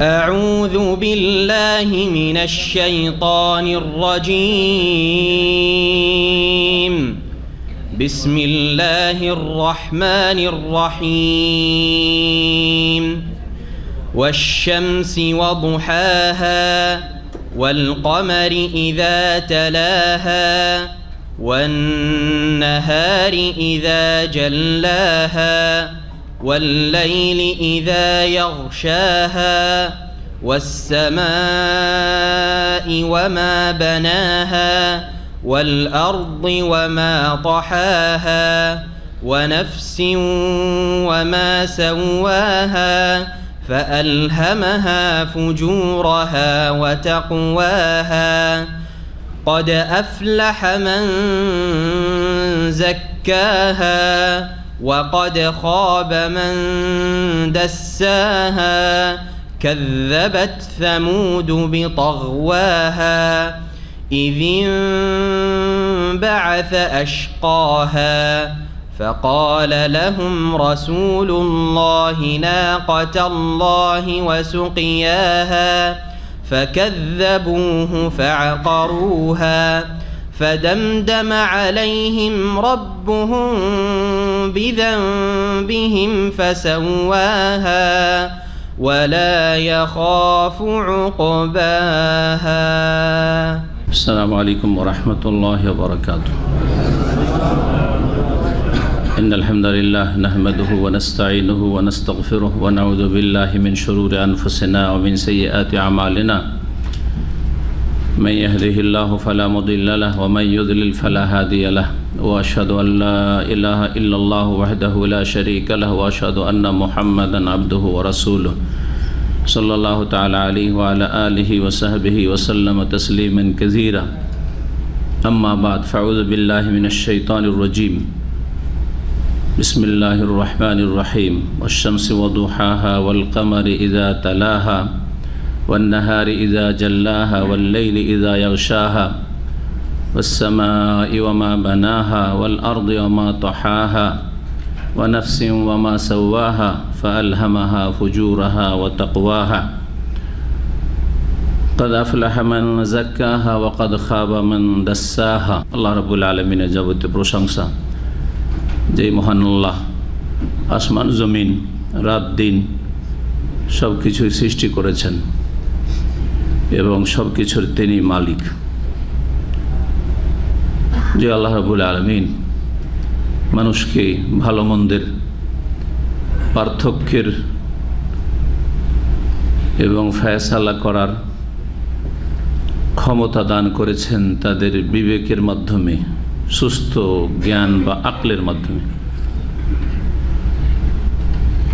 أعوذ بالله من الشيطان الرجيم بسم الله الرحمن الرحيم والشمس وضحاها والقمر إذا تلاها والنهار إذا جلاها والليل إذا يغشاها والسماء وما بناها والأرض وما طحاها ونفس وما سواها فألهمها فجورها وتقواها قد أفلح من زكاها وقد خاب من دساها كذبت ثمود بطغواها إذ انبعث أشقاها فقال لهم رسول الله ناقة الله وسقياها فكذبوه فعقروها فدمدم عليهم ربهم بذنبهم فسواها ولا يخاف عقباها. السلام عليكم ورحمة الله وبركاته. إن الحمد لله نحمده ونستعينه ونستغفره ونعوذ بالله من شرور أنفسنا ومن سيئات أعمالنا من يهده الله فلا مضل له ومن يضلل فلا هادي له وأشهد أن لا إله إلا الله وحده لا شريك له وأشهد أن محمدا عبده ورسوله صلى الله تعالى عليه وعلى آله وصحبه وسلم تسليما كثيرا أما بعد فأعوذ بالله من الشيطان الرجيم بسم الله الرحمن الرحيم والشمس وضحاها والقمر إذا تلاها والنهار إذا جلاها والليل إذا يغشاها والسماء وما بناها والأرض وما طحاها ونفس وما سواها فألهمها فجورها وتقواها قد أفلح من زكاها وقد خاب من دساها. الله رب العالمين যাবতীয় প্রশংসা যেই মহান আল্লাহ আসমান জমিন রাত দিন সব কিছুই সৃষ্টি করেছেন এবং সব কিছুর তিনি মালিক। যে আল্লাহ রাব্বুল আলামিন মানুষকে ভালো মন্দের পার্থক্যের এবং ফয়সালা করার ক্ষমতা দান করেছেন তাদের বিবেকের মাধ্যমে, সুস্থ জ্ঞান বা আকলের মাধ্যমে।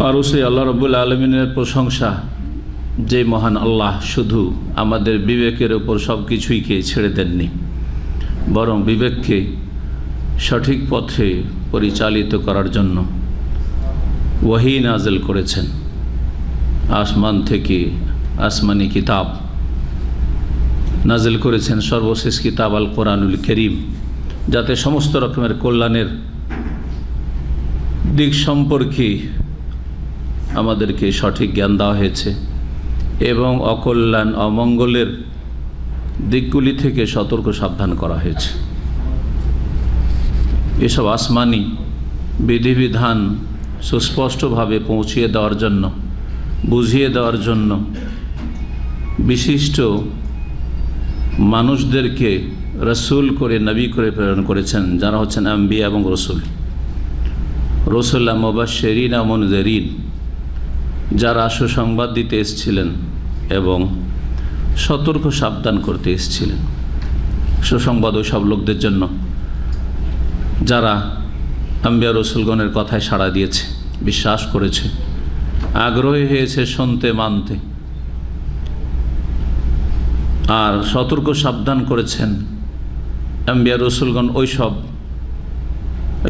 আরও সেই আল্লাহ রাব্বুল আলামিনের প্রশংসা যে মহান আল্লাহ শুধু আমাদের বিবেকের ওপর সব কিছুইকে ছেড়ে দেননি, বরং বিবেককে সঠিক পথে পরিচালিত করার জন্য ওয়াহী নাযিল করেছেন। আসমান থেকে আসমানি কিতাব নাযিল করেছেন, সর্বশেষ কিতাব আল কোরআনুল কারীম, যাতে সমস্ত রকমের কল্যাণের দিক সম্পর্কে আমাদেরকে সঠিক জ্ঞান দেওয়া হয়েছে এবং অকল্যাণ অমঙ্গলের দিকগুলি থেকে সতর্ক সাবধান করা হয়েছে। এসব আসমানি বিধিবিধান সুস্পষ্টভাবে পৌঁছিয়ে দেওয়ার জন্য, বুঝিয়ে দেওয়ার জন্য বিশিষ্ট মানুষদেরকে রসুল করে, নবী করে প্রেরণ করেছেন, যারা হচ্ছেন আম্বিয়া এবং রসুল। রসুল্লাহ মুবাশশিরিন ওয়া মুনযিরিন, যারা সুসংবাদ দিতে এসেছিলেন এবং সতর্ক সাবধান করতে এসেছিলেন। সুসংবাদ ওই সব লোকদের জন্য যারা আম্বিয়া রসুলগণের কথায় সাড়া দিয়েছে, বিশ্বাস করেছে, আগ্রহী হয়েছে শুনতে মানতে। আর সতর্ক সাবধান করেছেন আম্বিয়া রসুলগণ ওই সব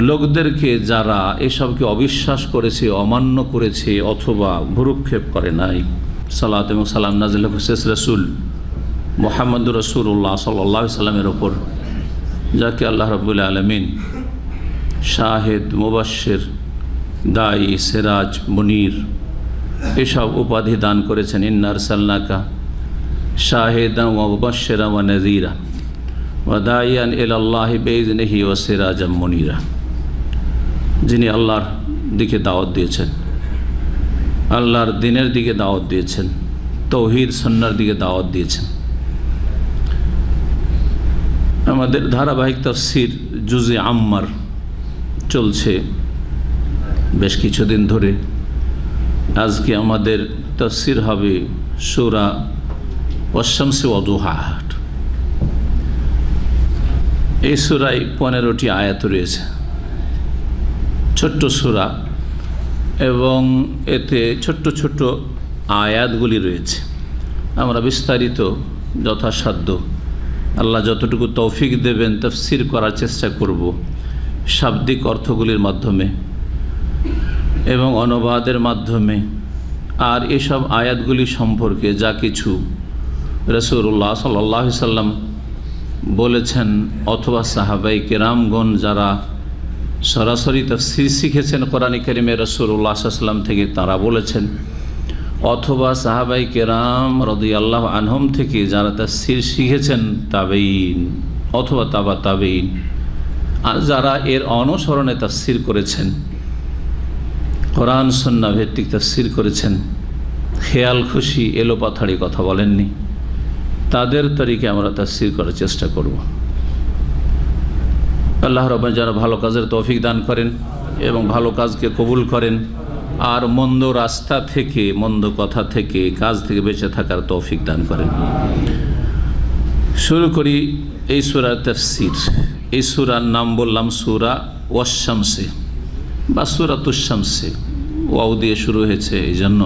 লোকদেরকে যারা এসবকে অবিশ্বাস করেছে, অমান্য করেছে অথবা ভ্রুক্ষেপ করে নাই। সালাত এবং সালাম নাজিল শেষ রসুল মুহাম্মদুর রাসূলুল্লাহ সাল্লাল্লাহু আলাইহি সাল্লামের ওপর, যাকে আল্লাহ রাব্বুল আলামিন শাহেদ, মুবাশশির, দায়ী, সিরাজ, মুনির এসব উপাধি দান করেছেন। ইন্না আরসালনাকা শাহিদান ওয়া মুবাশশিরান ওয়া নাযীরা ওয়া দাঈয়ান ইলাল্লাহি বিইযনিহি ওয়া সিরাজাম মুনীরা, যিনি আল্লাহর দিকে দাওয়াত দিয়েছেন, আল্লাহর দ্বীনের দিকে দাওয়াত দিয়েছেন, তৌহিদ সুন্নাহর দিকে দাওয়াত দিয়েছেন। আমাদের ধারাবাহিক তাফসীর জুজে আম্মার চলছে বেশ কিছুদিন ধরে। আজকে আমাদের তাফসীর হবে সূরা ওয়াশ-শামসি ওয়া দুহাহা। এই সূরায় 15টি আয়াত রয়েছে, ছোট্ট সূরা, এবং এতে ছোট্ট ছোট্ট আয়াতগুলি রয়েছে। আমরা বিস্তারিত যথাসাধ্য আল্লাহ যতটুকু তৌফিক দেবেন তাফসীর করার চেষ্টা করব, শাব্দিক অর্থগুলির মাধ্যমে এবং অনুবাদের মাধ্যমে। আর এসব আয়াতগুলি সম্পর্কে যা কিছু রাসূলুল্লাহ সাল্লাল্লাহু আলাইহি সাল্লাম বলেছেন অথবা সাহাবায়ে কেরামগণ যারা সরাসরি তাফসীর শিখেছেন কোরআনে কারিমে রাসূলুল্লাহ সাল্লাল্লাহু আলাইহি সাল্লাম থেকে, তারা বলেছেন, অথবা সাহাবায়ে কেরাম রাদিয়াল্লাহু আনহুম থেকে যারা তাফসীর শিখেছেন, তাবেঈন অথবা তাবা তাবেঈন, আর যারা এর অনুসরণে তাফসীর করেছেন, কোরআন সুন্নাহ ভিত্তিক তাফসীর করেছেন, খেয়াল খুশি এলোপাথাড়ি কথা বলেননি, তাদের তরিকে আমরা তাফসীর করার চেষ্টা করব। আল্লাহ রাব্বুল যারা ভালো কাজের তৌফিক দান করেন এবং ভালো কাজকে কবুল করেন, আর মন্দ রাস্তা থেকে, মন্দ কথা থেকে, কাজ থেকে বেঁচে থাকার তৌফিক দান করেন। শুরু করি এই সূরার তাফসীর। এই সূরার নাম বললাম সূরা ওয়াশ-শামসি বা সূরাতুশ শামসি, ওয়াও দিয়ে শুরু হয়েছে, এই জন্য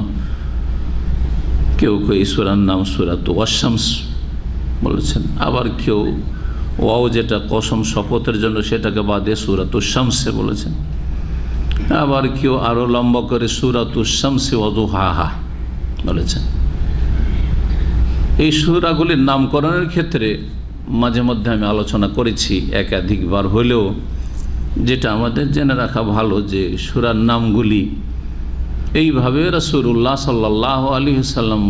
কেউ কেউ এই সূরার নাম সূরাতু ওয়াশ-শামস বলেছেন, আবার কেউ ওয়াও যেটা কসম শপথের জন্য সেটাকে বাদে সূরাতুশ শামসি বলেছেন, আবার কেউ আরও লম্বা করে সূরাতুশ শামসি ওয়া দুহাহা বলেছেন। এই সূরাগুলির নামকরণের ক্ষেত্রে মাঝে মধ্যে আমি আলোচনা করেছি একাধিকবার হলেও, যেটা আমাদের জেনে রাখা ভালো যে সূরার নামগুলি এইভাবে রাসূলুল্লাহ সাল্লাল্লাহু আলাইহি ওয়াসাল্লাম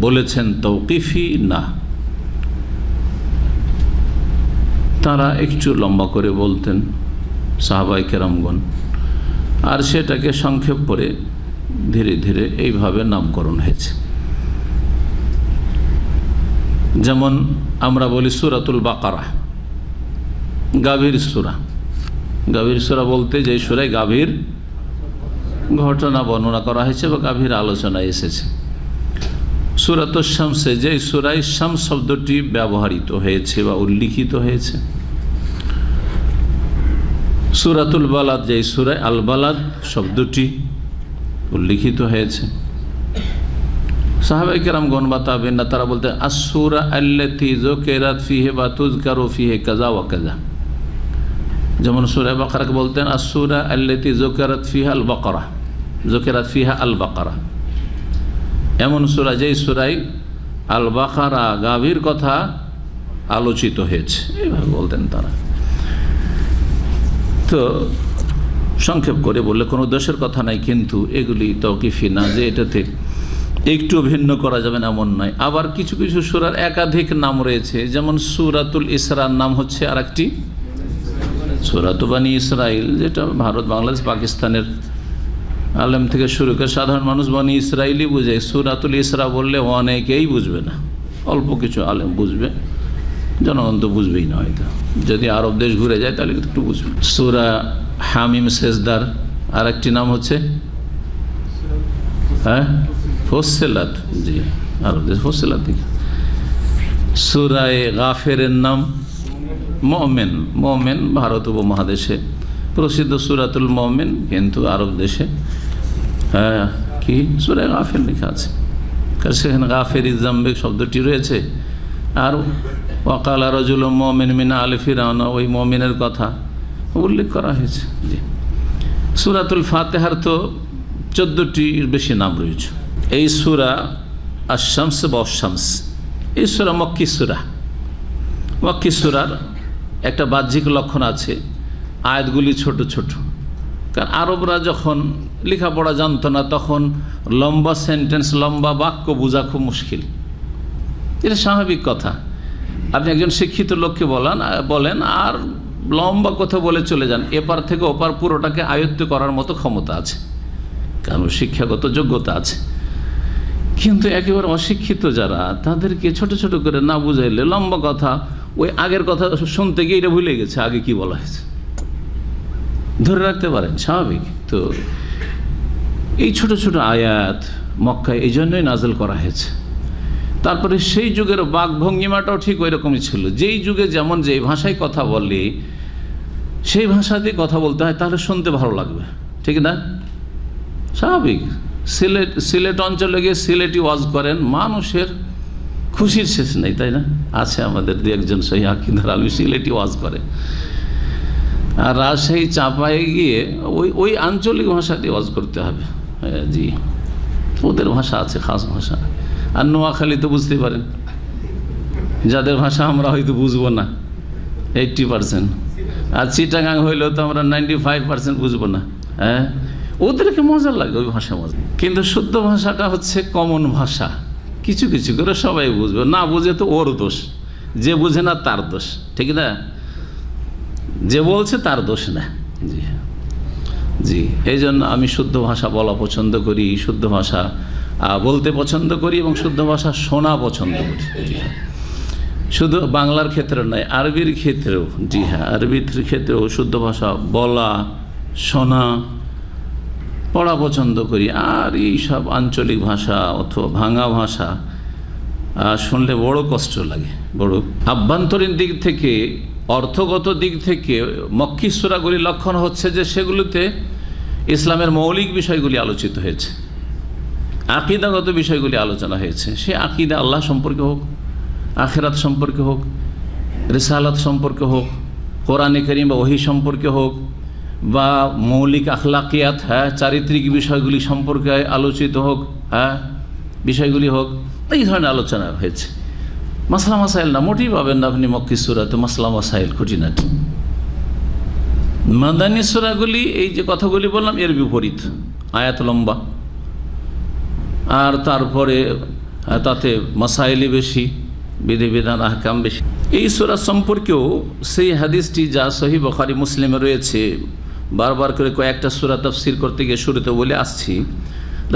বলেছেন, তাওকিফি না। তারা একটু লম্বা করে বলতেন সাহাবায়ে কেরামগণ, আর সেটাকে সংক্ষেপ করে ধীরে ধীরে এইভাবে নামকরণ হয়েছে। যেমন আমরা বলি সূরাতুল বাকারা, গাভীর সূরা। গাভীর সূরা বলতে যে সূরায় গাভীর ঘটনা বর্ণনা করা হয়েছে বা গাভীর আলোচনা এসেছে। সূরাতুশ শামসে যে সূরায় শামস শব্দটি ব্যবহৃত হয়েছে বা উল্লিখিত হয়েছে। সূরাতুল বালাদ যে সূরায় আল বালাদ শব্দটি উল্লিখিত হয়েছে। সাহাবায়ে কেরামগণ বা তাবেঈনরা তারা বলতে আস-সূরা আল্লাতী যুকিরাত ফীহি বা তুযকারু ফীহি কাযা ওয়া কাযা। যেমন সূরা বাকারাকে বলতেন আস-সূরা আল্লাতী যুকিরাত ফীহা আল বাকারা, যুকিরাত ফীহা আল বাকারা। এমন সূরা যেই সূরায় আল বাকারা গাভীর কথা আলোচিত হয়েছে, এইভাবে বলতেন তারা। তো সংক্ষেপ করে বললে কোনো দোষের কথা নাই, কিন্তু এগুলি তাওকিফি না যে এটাতে একটু ভিন্ন করা যাবে না এমন নয়। আবার কিছু কিছু সূরার একাধিক নাম রয়েছে, যেমন সূরাতুল ইসরার নাম হচ্ছে আরেকটি সূরাতু বনী ইসরাইল, যেটা ভারত, বাংলাদেশ, পাকিস্তানের আলেম থেকে শুরু করে সাধারণ মানুষ বনী ইসরাইলই বুঝে। সূরাতুল ইসরা বললে অনেকেই বুঝবে না, অল্প কিছু আলেম বুঝবে, জনগণ তো বুঝবেই না। হয়তো যদি আরব দেশ ঘুরে যায় তাহলে একটু বুঝবে। সূরা হামিম সেজদার আর একটি নাম হচ্ছে ফুসসিলাত, জি আরব দেশ ফুসসিলাত দিকে। সূরা গাফিরের নাম মুমিন। মুমিন ভারত উপমহাদেশে প্রসিদ্ধ সূরাতুল মুমিন, কিন্তু আরব দেশে কি সূরা গাফির লেখা আছে, কারণ সেখানে গাফিরি জামবে শব্দটি রয়েছে। আর ওয়াকালা রাজুলুম মুমিন মিন আলি ফিরআউন, ওই মুমিনের কথা উল্লেখ করা হয়েছে। জি, সূরাতুল ফাতিহার তো 14টির বেশি নাম রয়েছে। এই সূরা আশ-শামস বা আশ-শামস, এই সূরা মক্কি সূরা। মক্কি সূরার একটা বাহ্যিক লক্ষণ আছে, আয়াতগুলি ছোট ছোট। কারণ আরবরা যখন লেখাপড়া জানতো না, তখন লম্বা সেন্টেন্স, লম্বা বাক্য বোঝা খুব মুশকিল। এটা স্বাভাবিক কথা। আপনি একজন শিক্ষিত লোককে বলেন আর লম্বা কথা বলে চলে যান, এপার থেকে ওপার পুরোটাকে আয়ত্ত করার মতো ক্ষমতা আছে, কারণ শিক্ষাগত যোগ্যতা আছে। কিন্তু একেবারে অশিক্ষিত যারা, তাদেরকে ছোট ছোট করে না বুঝাইলে লম্বা কথা, ওই আগের কথা শুনতে গিয়ে এটা ভুলে গেছে আগে কি বলা হয়েছে, ধরে রাখতে পারেন, স্বাভাবিক। তো এই ছোট ছোট আয়াত মক্কায় এই জন্যই নাজেল করা হয়েছে। তারপরে সেই যুগের বাকভঙ্গিমাটাও ঠিক ওই রকমই ছিল। যেই যুগে যেমন যেই ভাষায় কথা বলে সেই ভাষাতেই কথা বলতে হয়, তাহলে শুনতে ভালো লাগবে, ঠিক না? স্বাভাবিক। সিলেট অঞ্চলে গিয়ে সিলেটি ওয়াজ করেন, মানুষের খুশির শেষ নেই, তাই না? আছে আমাদের দু একজন সহি আকিদার আলমী সিলেটি ওয়াজ করে। আর রাজশাহী চাপায়ে গিয়ে ওই আঞ্চলিক ভাষা দিয়ে ওয়াজ করতে হবে। জি, ওদের ভাষা আছে, খাস ভাষা। আর নোয়াখালী তো বুঝতে পারেন, যাদের ভাষা আমরা হয়তো বুঝবো না 80%, আর চিটাগাং হইলেও তো আমরা 95% বুঝবো না। হ্যাঁ, ওদেরকে মজা লাগে ওই ভাষা মজা। কিন্তু শুদ্ধ ভাষাটা হচ্ছে কমন ভাষা, কিছু কিছু করে সবাই বুঝবে, না বুঝে তো ওর দোষ, যে বুঝে না তার দোষ, ঠিক না? যে বলছে তার দোষ না। জি জি, এই জন্য আমি শুদ্ধ ভাষা বলা পছন্দ করি, শুদ্ধ ভাষা বলতে পছন্দ করি এবং শুদ্ধ ভাষা শোনা পছন্দ করি। জি হ্যাঁ, শুধু বাংলার ক্ষেত্রে নয়, আরবির ক্ষেত্রেও। জি হ্যাঁ, আরবির ক্ষেত্রেও শুদ্ধ ভাষা বলা, শোনা, পড়া পছন্দ করি। আর এই সব আঞ্চলিক ভাষা অথবা ভাঙা ভাষা শুনলে বড় কষ্ট লাগে, বড়। আভ্যন্তরীণ দিক থেকে, অর্থগত দিক থেকে মক্কি সূরাগুলির লক্ষণ হচ্ছে যে সেগুলোতে ইসলামের মৌলিক বিষয়গুলি আলোচিত হয়েছে, আকিদাগত বিষয়গুলি আলোচনা হয়েছে। সে আকিদা আল্লাহ সম্পর্কে হোক, আখিরাত সম্পর্কে হোক, রিসালাত সম্পর্কে হোক, কোরআনে কারীম বা ওহী সম্পর্কে হোক, বা মৌলিক আখলাকিয়াত, হ্যাঁ, চারিত্রিক বিষয়গুলি সম্পর্কে আলোচিত হোক, হ্যাঁ, বিষয়গুলি হোক, এই ধরনের আলোচনা হয়েছে। মাসলা মাসাইল না, মোটেই পাবেন না আপনি মক্কি সূরাতে মাসলা মাসাইল, খুঁটিনাটি। মাদানী সূরাগুলি, এই যে কথাগুলি বললাম, এর বিপরীত, আয়াত লম্বা, আর তারপরে তাতে মাসাইলি বেশি, বিধিবিধান আহকাম বেশি। এই সূরা সম্পর্কেও সেই হাদিসটি যা সহিহ বুখারী মুসলিমে রয়েছে, বারবার করে কয়েকটা সূরা তাফসীর করতে গিয়ে শুরুতে বলে আসছি,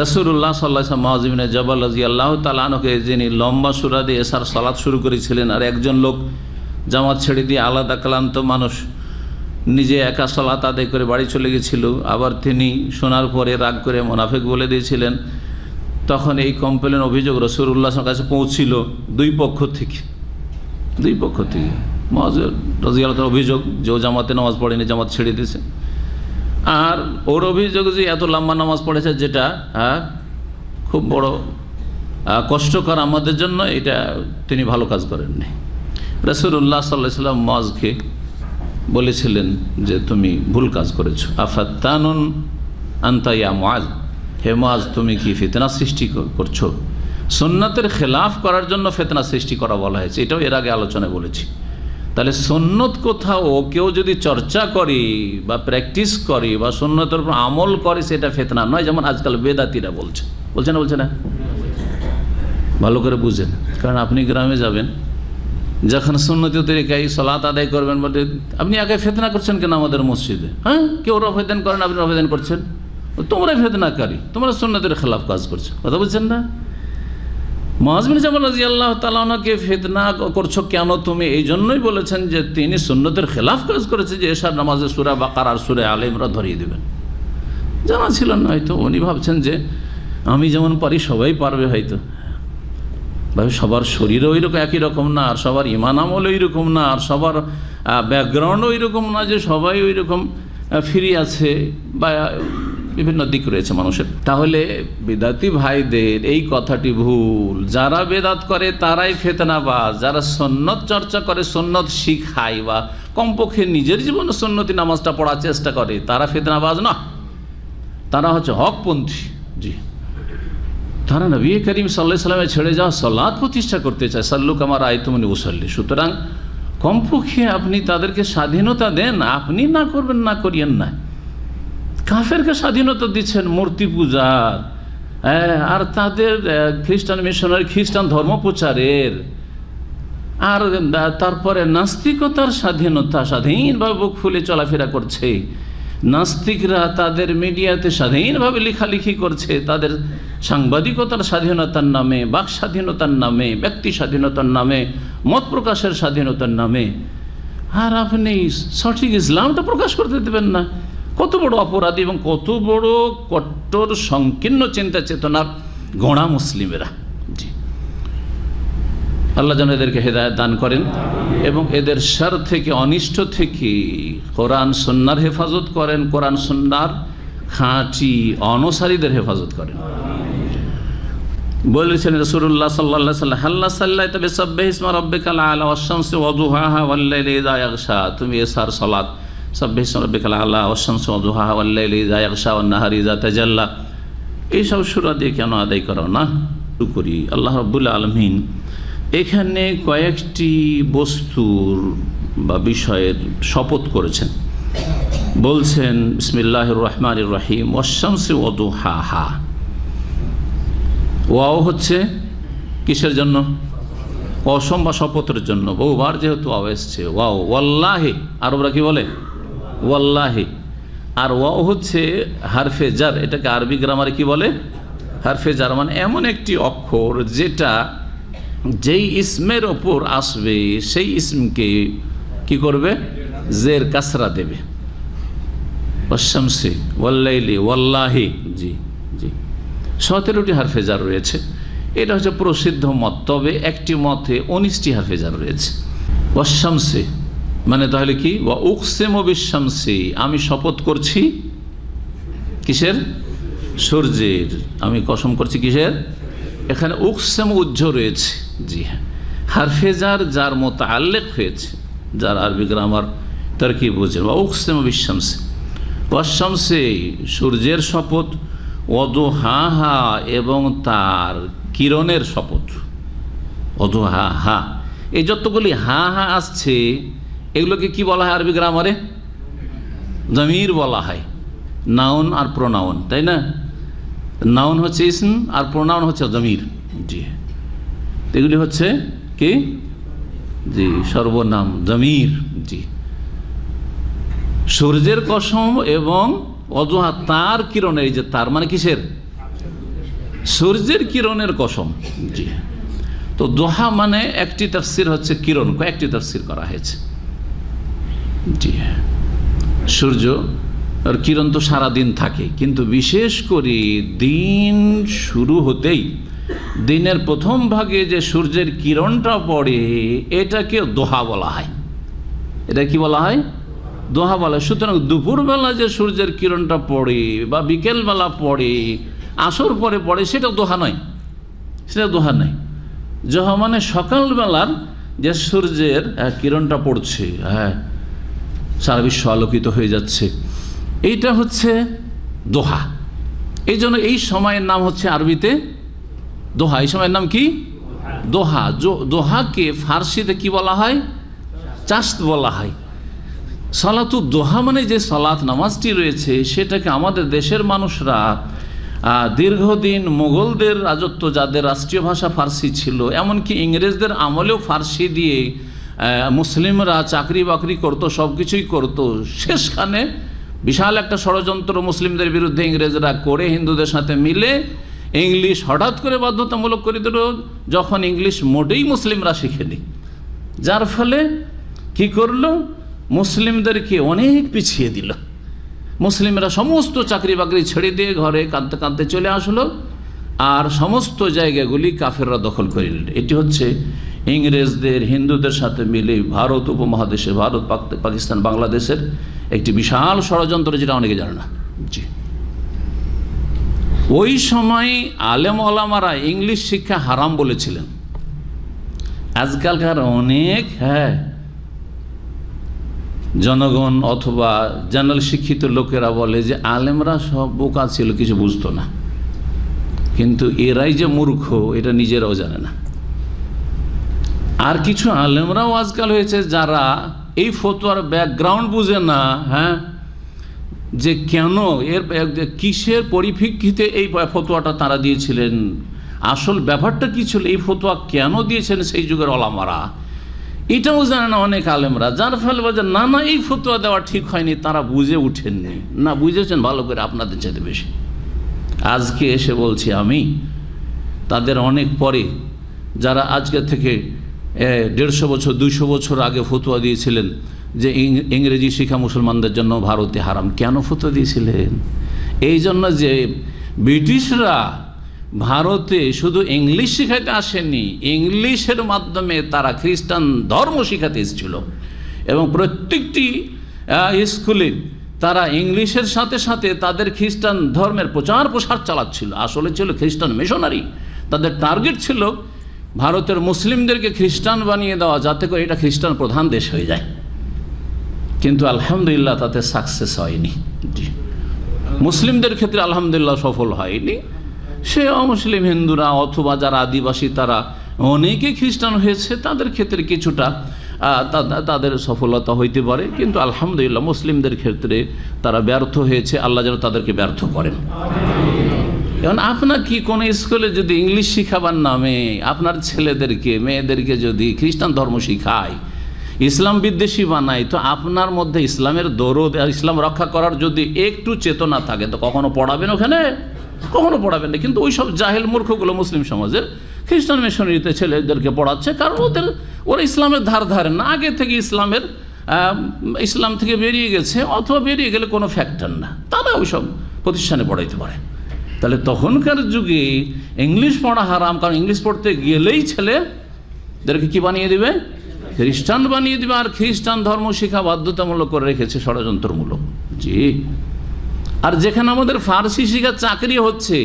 রাসূলুল্লাহ সাল্লাল্লাহু আলাইহি ওয়াসাল্লাম মুআয ইবনে জাবাল রাদিয়াল্লাহু তাআলা আনহুকে, যিনি লম্বা সূরা দিয়ে এশার সালাত শুরু করেছিলেন, আর একজন লোক জামাত ছেড়ে দিয়ে আলাদা ক্লান্ত মানুষ নিজে একা সালাত আদায় করে বাড়ি চলে গেছিল। আবার তিনি শোনার পরে রাগ করে মুনাফিক বলে দিয়েছিলেন। তখন এই কমপ্লেন, অভিযোগ রাসূলুল্লাহর কাছে পৌঁছিল দুই পক্ষ থেকে। মুআয রাদিয়াল্লাহু তাআলা অভিযোগ যে ও জামাতে নামাজ পড়েনি, জামাত ছেড়ে দিয়েছে। আর ওর অভিযোগ যে এত লম্বা নামাজ পড়েছে, যেটা খুব বড় কষ্টকর আমাদের জন্য, এটা তিনি ভালো কাজ করেননি। রাসূলুল্লাহ সাল্লাল্লাহু আলাইহি ওয়াসাল্লাম মুআযকে বলেছিলেন যে তুমি ভুল কাজ করেছো। আফাত্তানুন আনতা ইয়া মুআয, হে মুআয, তুমি কি ফিতনা সৃষ্টি করছো? সুন্নতের খেলাফ করার জন্য ফিতনা সৃষ্টি করা বলা হয়েছে, এটাও এর আগে আলোচনায় বলেছি। তাহলে সুন্নত কোথাও কেউ যদি চর্চা করে বা প্র্যাকটিস করে বা সুন্নতের উপর আমল করে, সেটা ফিতনা নয়। যেমন আজকাল বেদাতিরা বলছে না, ভালো করে বুঝেন। কারণ আপনি গ্রামে যাবেন, যখন সুন্নতি তরিকায় সালাত আদায় করবেন, বলে আপনি আগে ফিতনা করছেন কেন আমাদের মসজিদে? হ্যাঁ, কেউ আবেদন করেন, আপনি আবেদন করছেন, তোমরা ফিতনাকারী, তোমরা সুন্নতের খেলাফ কাজ করছো। কথা বুঝছেন না? মুআয বিন জাবাল রাদিয়াল্লাহু তাআলা আনহুকে ফিতনা করছো কেন তুমি? এই জন্যই বলেছেন যে তিনি সুন্নতের খেলাফ কাজ করেছে, যে এশার নামাজে সূরা বাকারা আর সূরা আলে ইমরান ধরিয়ে দেবেন। জানা ছিল না হয়তো, উনি ভাবছেন যে আমি যেমন পারি সবাই পারবে হয়তো। ভাই, সবার শরীরও ওই রকম একই রকম না, আর সবার ইমান আমল ওই রকম না, আর সবার ব্যাকগ্রাউন্ডও ওই রকম না যে সবাই ওই রকম ফ্রি আছে, বা বিভিন্ন দিক রয়েছে মানুষের। তাহলে বেদাতি ভাইদের এই কথাটি ভুল। যারা বেদাত করে তারাই ফিতনাবাজ, যারা সুন্নত চর্চা করে, সুন্নত শিখায়, বা কমপক্ষে নিজের জীবনে সুন্নতি নামাজটা পড়ার চেষ্টা করে, তারা ফিতনাবাজ না, তারা হচ্ছে হকপন্থী। জি, তারা নবী করিম সাল্লাল্লাহু আলাইহি ওয়াসাল্লামের ছেড়ে যাওয়া সালাত প্রতিষ্ঠা করতে চায়, সাল্লু কামা রাআইতুমুনি উসাল্লি। সুতরাং কমপক্ষে আপনি তাদেরকে স্বাধীনতা দেন, আপনি না করবেন, না করিয়েন না। কাফেরকে স্বাধীনতা দিচ্ছেন মূর্তি পূজার, আর তাদের খ্রিস্টান মিশনারি, খ্রিস্টান ধর্ম প্রচারের, আর তারপরে নাস্তিকতার স্বাধীনতা, স্বাধীনভাবে বুক ফুলে চলাফেরা করছে। নাস্তিকরা তাদের মিডিয়াতে স্বাধীনভাবে লেখালেখি করছে, তাদের সাংবাদিকতার স্বাধীনতার নামে, বাক স্বাধীনতার নামে, ব্যক্তি স্বাধীনতার নামে, মত প্রকাশের স্বাধীনতার নামে। আর আপনি সঠিক ইসলামটা প্রকাশ করতে দেবেন না। কত বড় অপরাধী এবং কত বড় কট্টর সংকীর্ণ চিন্তা চেতনার গড়া মুসলিমেরা। জি, আল্লাহ যেন এদেরকে হেদায়েত দান করেন এবং এদের শার থেকে, অনিষ্ট থেকে কোরআন সুন্নাহর হেফাজত করেন, কোরআন সুন্নাহর খাঁটি অনুসারীদের হেফাজত করেন। বলেছেন রাসূলুল্লাহ সাল্লাল্লাহু আলাইহি ওয়াসাল্লাম, হাল্লা সাল্লাইতা বিসাব্বিহি ইসমা রাব্বিকাল আলা ওয়াশ-শামসি ওয়া দুহাহা ওয়াল-লাইলি ইযা ইয়াগশা। তুমি এসার সালাত সাব্বিহি ইসমা রাব্বিকাল আলা ওয়াশ-শামসি ওয়া দুহাহা ওয়াল-লাইলি ইযা ইয়াগশা ওয়ান-নাহারি ইযা তাজাল্লা। এইসব সূরা দিয়ে কেন আদায় করো না? শুরু করি। আল্লাহ রাব্বুল আলামিন এখানে কয়েকটি বস্তুর বা বিষয়ের শপথ করেছেন। বলছেন বিসমিল্লাহির রহমানির রহিম, ওয়াশ-শামসি ওয়া দুহাহা। ওয়াও হচ্ছে কিসের জন্য? কসম বা শপথের জন্য। বহুবার যেহেতু ওয়াও এসছে, ওয়াও ওয়াল্লাহি, আরবরা কি বলে? ওয়াল্লাহি। আর ওয়াও হচ্ছে হারফে জার, এটাকে আরবি গ্রামারে কি বলে? হারফে জার। মানে এমন একটি অক্ষর যেটা যেই ইসমের ওপর আসবে সেই ইসমকে কি করবে? জের কাসরা দেবে। ওয়াশ-শামসি ওয়াল-লাইলি ওয়াল্লাহি। জি জি, 17টি হারফে জার রয়েছে। এটা হচ্ছে প্রসিদ্ধ মত, তবে একটি মতে 19টি হারফে জার রয়েছে। ওয়াশ-শামসি মানে তাহলে কি? ওয়া উকসিমু বিশ-শামসি, আমি শপথ করছি কিসের? সূর্যের। আমি কসম করছি কিসের? এখানে উকসিমু উজ্জ রয়েছে। জি হ্যাঁ, হারফে জার যার মুতাআল্লিক হয়েছে, যার আরবি গ্রামার তারকিব বুঝেন। ওয়া উকসিমু বিশ-শামসি, ওয়াশ-শামসি সূর্যের শপথ, ওয়াদুহাহা এবং তার কিরণের শপথ। ওয়াদুহাহা, এই যতগুলি হা হা আসছে এগুলোকে কি বলা হয় আরবি গ্রামারে? জমির বলা হয়। নাউন আর প্রোনাউন, তাই না? নাউন হচ্ছে ইসম আর প্রোনাউন হচ্ছে জমির। জি, এগুলি হচ্ছে কি? জি, সর্বনাম, জমির। জি, সূর্যের কসম এবং অজুহা, তার কিরণের, এই যে তার মানে কিসের? সূর্যের কিরণের কসম। জি, তো দোহা মানে একটি তাফসির হচ্ছে কিরণ, কয়েকটি তাফসির করা হয়েছে। জি, সূর্য আর কিরণ তো সারাদিন থাকে, কিন্তু বিশেষ করে দিন শুরু হতেই দিনের প্রথম ভাগে যে সূর্যের কিরণটা পড়ে এটাকে দোহা বলা হয়। এটা কি বলা হয়? দোহা বলা। সুতরাং দুপুরবেলা যে সূর্যের কিরণটা পড়ে বা বিকেলবেলা পড়ে, আসর পরে পড়ে, সেটা দোহা নয়, সেটা দোহা নয়। দোহা মানে সকালবেলার যে সূর্যের কিরণটা পড়ছে, হ্যাঁ, সারা বিশ্ব আলোকিত হয়ে যাচ্ছে, এইটা হচ্ছে দোহা। এই জন্য এই সময়ের নাম হচ্ছে আরবিতে দোহা। এই সময়ের নাম কি? দোহা। দোহাকে ফার্সিতে কি বলা হয়? চাস্ত বলা হয়। সালাতু দোহা মানে যে সালাত নামাজটি রয়েছে সেটাকে আমাদের দেশের মানুষরা দীর্ঘদিন মোগলদের রাজত্ব, যাদের রাষ্ট্রীয় ভাষা ফার্সি ছিল, এমনকি ইংরেজদের আমলেও ফার্সি দিয়ে মুসলিমরা চাকরি বাকরি করতো, সব কিছুই করতো। শেষখানে বিশাল একটা ষড়যন্ত্র মুসলিমদের বিরুদ্ধে ইংরেজরা করে হিন্দুদের সাথে মিলে ইংলিশ হঠাৎ করে বাধ্যতামূলক করে দিল, যখন ইংলিশ মোটেই মুসলিমরা শিখেনি। যার ফলে কি করলো? মুসলিমদেরকে অনেক পিছিয়ে দিল। মুসলিমরা সমস্ত চাকরি বাকরি ছেড়ে দিয়ে ঘরে কাঁদতে কাঁদতে চলে আসলো, আর সমস্ত জায়গাগুলি কাফেররা দখল করে নিল। এটি হচ্ছে ইংরেজদের হিন্দুদের সাথে মিলে ভারত উপমহাদেশে, ভারত, পাকিস্তান, বাংলাদেশের একটি বিশাল ষড়যন্ত্র, যেটা অনেকে জানে না। জি, ওই সময় আলেম ওলামারা ইংলিশ শিক্ষা হারাম বলেছিলেন। আজকালকার অনেক জনগণ অথবা জেনারেল শিক্ষিত লোকেরা বলে যে আলেমরা সব বোকা ছিল, কিছু বুঝতো না। কিন্তু এরাই যে মূর্খ এটা নিজেরাও জানে না। আর কিছু আলেমরাও আজকাল হয়েছে যারা এই ফতোয়ার ব্যাকগ্রাউন্ড বুঝে না, যে কেন কিসের পরিপ্রেক্ষিতে এই ফতোয়াটা তারা দিয়েছিলেন, আসল ব্যাপারটা কি ছিল, এই ফতোয়া কেন দিয়েছেন সেই যুগের ওলামারা, এটাও জানে না অনেক আলেমরা। যার ফলে বলে না না এই ফতোয়া দেওয়া ঠিক হয়নি, তারা বুঝে উঠেননি। না, বুঝেছেন ভালো করে, আপনাদের চাইতে বেশি। আজকে এসে বলছি আমি, তাদের অনেক পরে যারা আজকে থেকে 150 বছর 200 বছর আগে ফতোয়া দিয়েছিলেন যে ইংরেজি শিক্ষা মুসলমানদের জন্য ভারতে হারাম, কেন ফতোয়া দিয়েছিলেন? এই জন্য যে ব্রিটিশরা ভারতে শুধু ইংলিশ শিখাইতে আসেনি, ইংলিশের মাধ্যমে তারা খ্রিস্টান ধর্ম শিখাতে এসেছিল এবং প্রত্যেকটি স্কুলে তারা ইংলিশের সাথে সাথে তাদের খ্রিস্টান ধর্মের প্রচার প্রসার চালাচ্ছিল। আসলে ছিল খ্রিস্টান মিশনারি। তাদের টার্গেট ছিল ভারতের মুসলিমদেরকে খ্রিস্টান বানিয়ে দেওয়া, যাতে করে এটা খ্রিস্টান প্রধান দেশ হয়ে যায়। কিন্তু আলহামদুলিল্লাহ তাতে সাকসেস হয়নি। মুসলিমদের ক্ষেত্রে আলহামদুলিল্লাহ সফল হয়নি। সে অমুসলিম হিন্দুরা অথবা যারা আদিবাসী তারা অনেকে খ্রিস্টান হয়েছে, তাদের ক্ষেত্রে কিছুটা তাদের সফলতা হইতে পারে, কিন্তু আলহামদুলিল্লাহ মুসলিমদের ক্ষেত্রে তারা ব্যর্থ হয়েছে। আল্লাহ যেন তাদেরকে ব্যর্থ করেন। এখন আপনার কি কোনো স্কুলে যদি ইংলিশ শিখাবার নামে আপনার ছেলেদেরকে মেয়েদেরকে যদি খ্রিস্টান ধর্ম শিখায়, ইসলাম বিদ্বেষী বানায়, তো আপনার মধ্যে ইসলামের দরদ আর ইসলাম রক্ষা করার যদি একটু চেতনা থাকে তো কখনো পড়াবেন ওখানে? কখনো পড়াবেন না। কিন্তু ওই সব জাহেল মূর্খগুলো মুসলিম সমাজের খ্রিস্টান মিশনারিতে ছেলেদেরকে পড়াচ্ছে, কারণ ওরা ইসলামের ধার ধারেন না, আগে থেকে ইসলাম থেকে বেরিয়ে গেছে, অথবা বেরিয়ে গেলে কোনো ফ্যাক্টর না, তারা ওই সব প্রতিষ্ঠানে পড়াইতে পারে। তাহলে তখনকার যুগে ইংলিশ পড়া হারাম, কারণ ইংলিশ পড়তে গেলেই ছেলেদেরকে কি বানিয়ে দেবে? খ্রিস্টান বানিয়ে দেবে। আর খ্রিস্টান ধর্ম শিক্ষা বাধ্যতামূলক করে রেখেছে, ষড়যন্ত্রমূলক। জি। আর যেখানে আমাদের ফার্সি শিক্ষা চাকরি হচ্ছে,